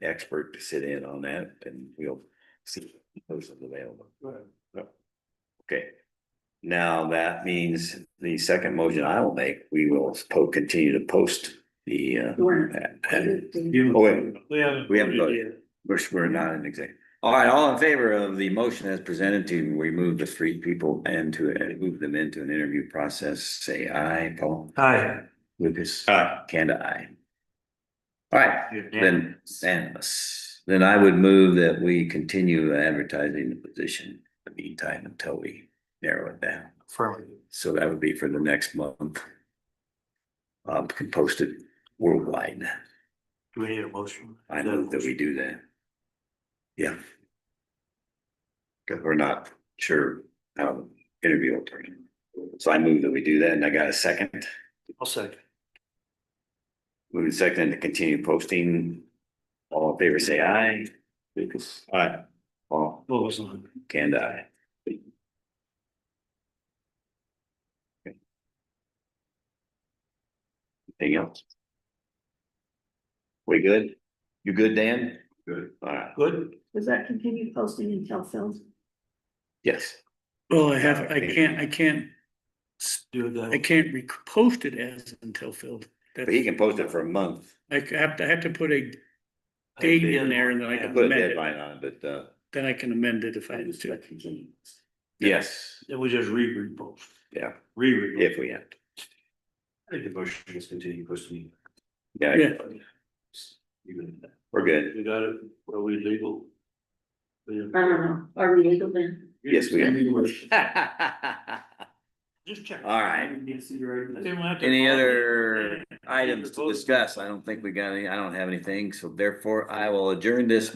expert to sit in on that, and we'll see who's available. Okay. Now that means the second motion I will make, we will continue to post the oh, wait, we haven't voted. We're not in executive. All right, all in favor of the motion as presented to remove the 3 people and to move them into an interview process, say aye. Paul? Hi. Lucas? Aye. Kanda, aye. All right, then, unanimous. Then I would move that we continue advertising the position in the meantime until we narrow it down. So that would be for the next month. Can post it worldwide. Do we need a motion? I know that we do that. Yeah. Cause we're not sure how the interview will turn. So I move that we do that, and I got a second. I'll second. Moving second to continue posting. All in favor, say aye. Lucas? Aye. Paul? What was on? Can I? Anything else? We good? You good, Dan? Good. All right, Good. Does that continue posting until filled? yes. Well, I can't Do that. post it as until filled. But he can post it for a month, I have to put a date in there and then I can put a amend it. deadline on it, but, Then I can amend it if I need to. yes, Then we just repost. yeah, Re-repost. if we have to. I think the motion is continue posting. Yeah, Yeah. Even we're good. We got it, are we legal? I don't know, are we legal then? Yes, we Just check. All right. Any Any other items to discuss? I don't think we got any, I don't have anything, so therefore I will adjourn this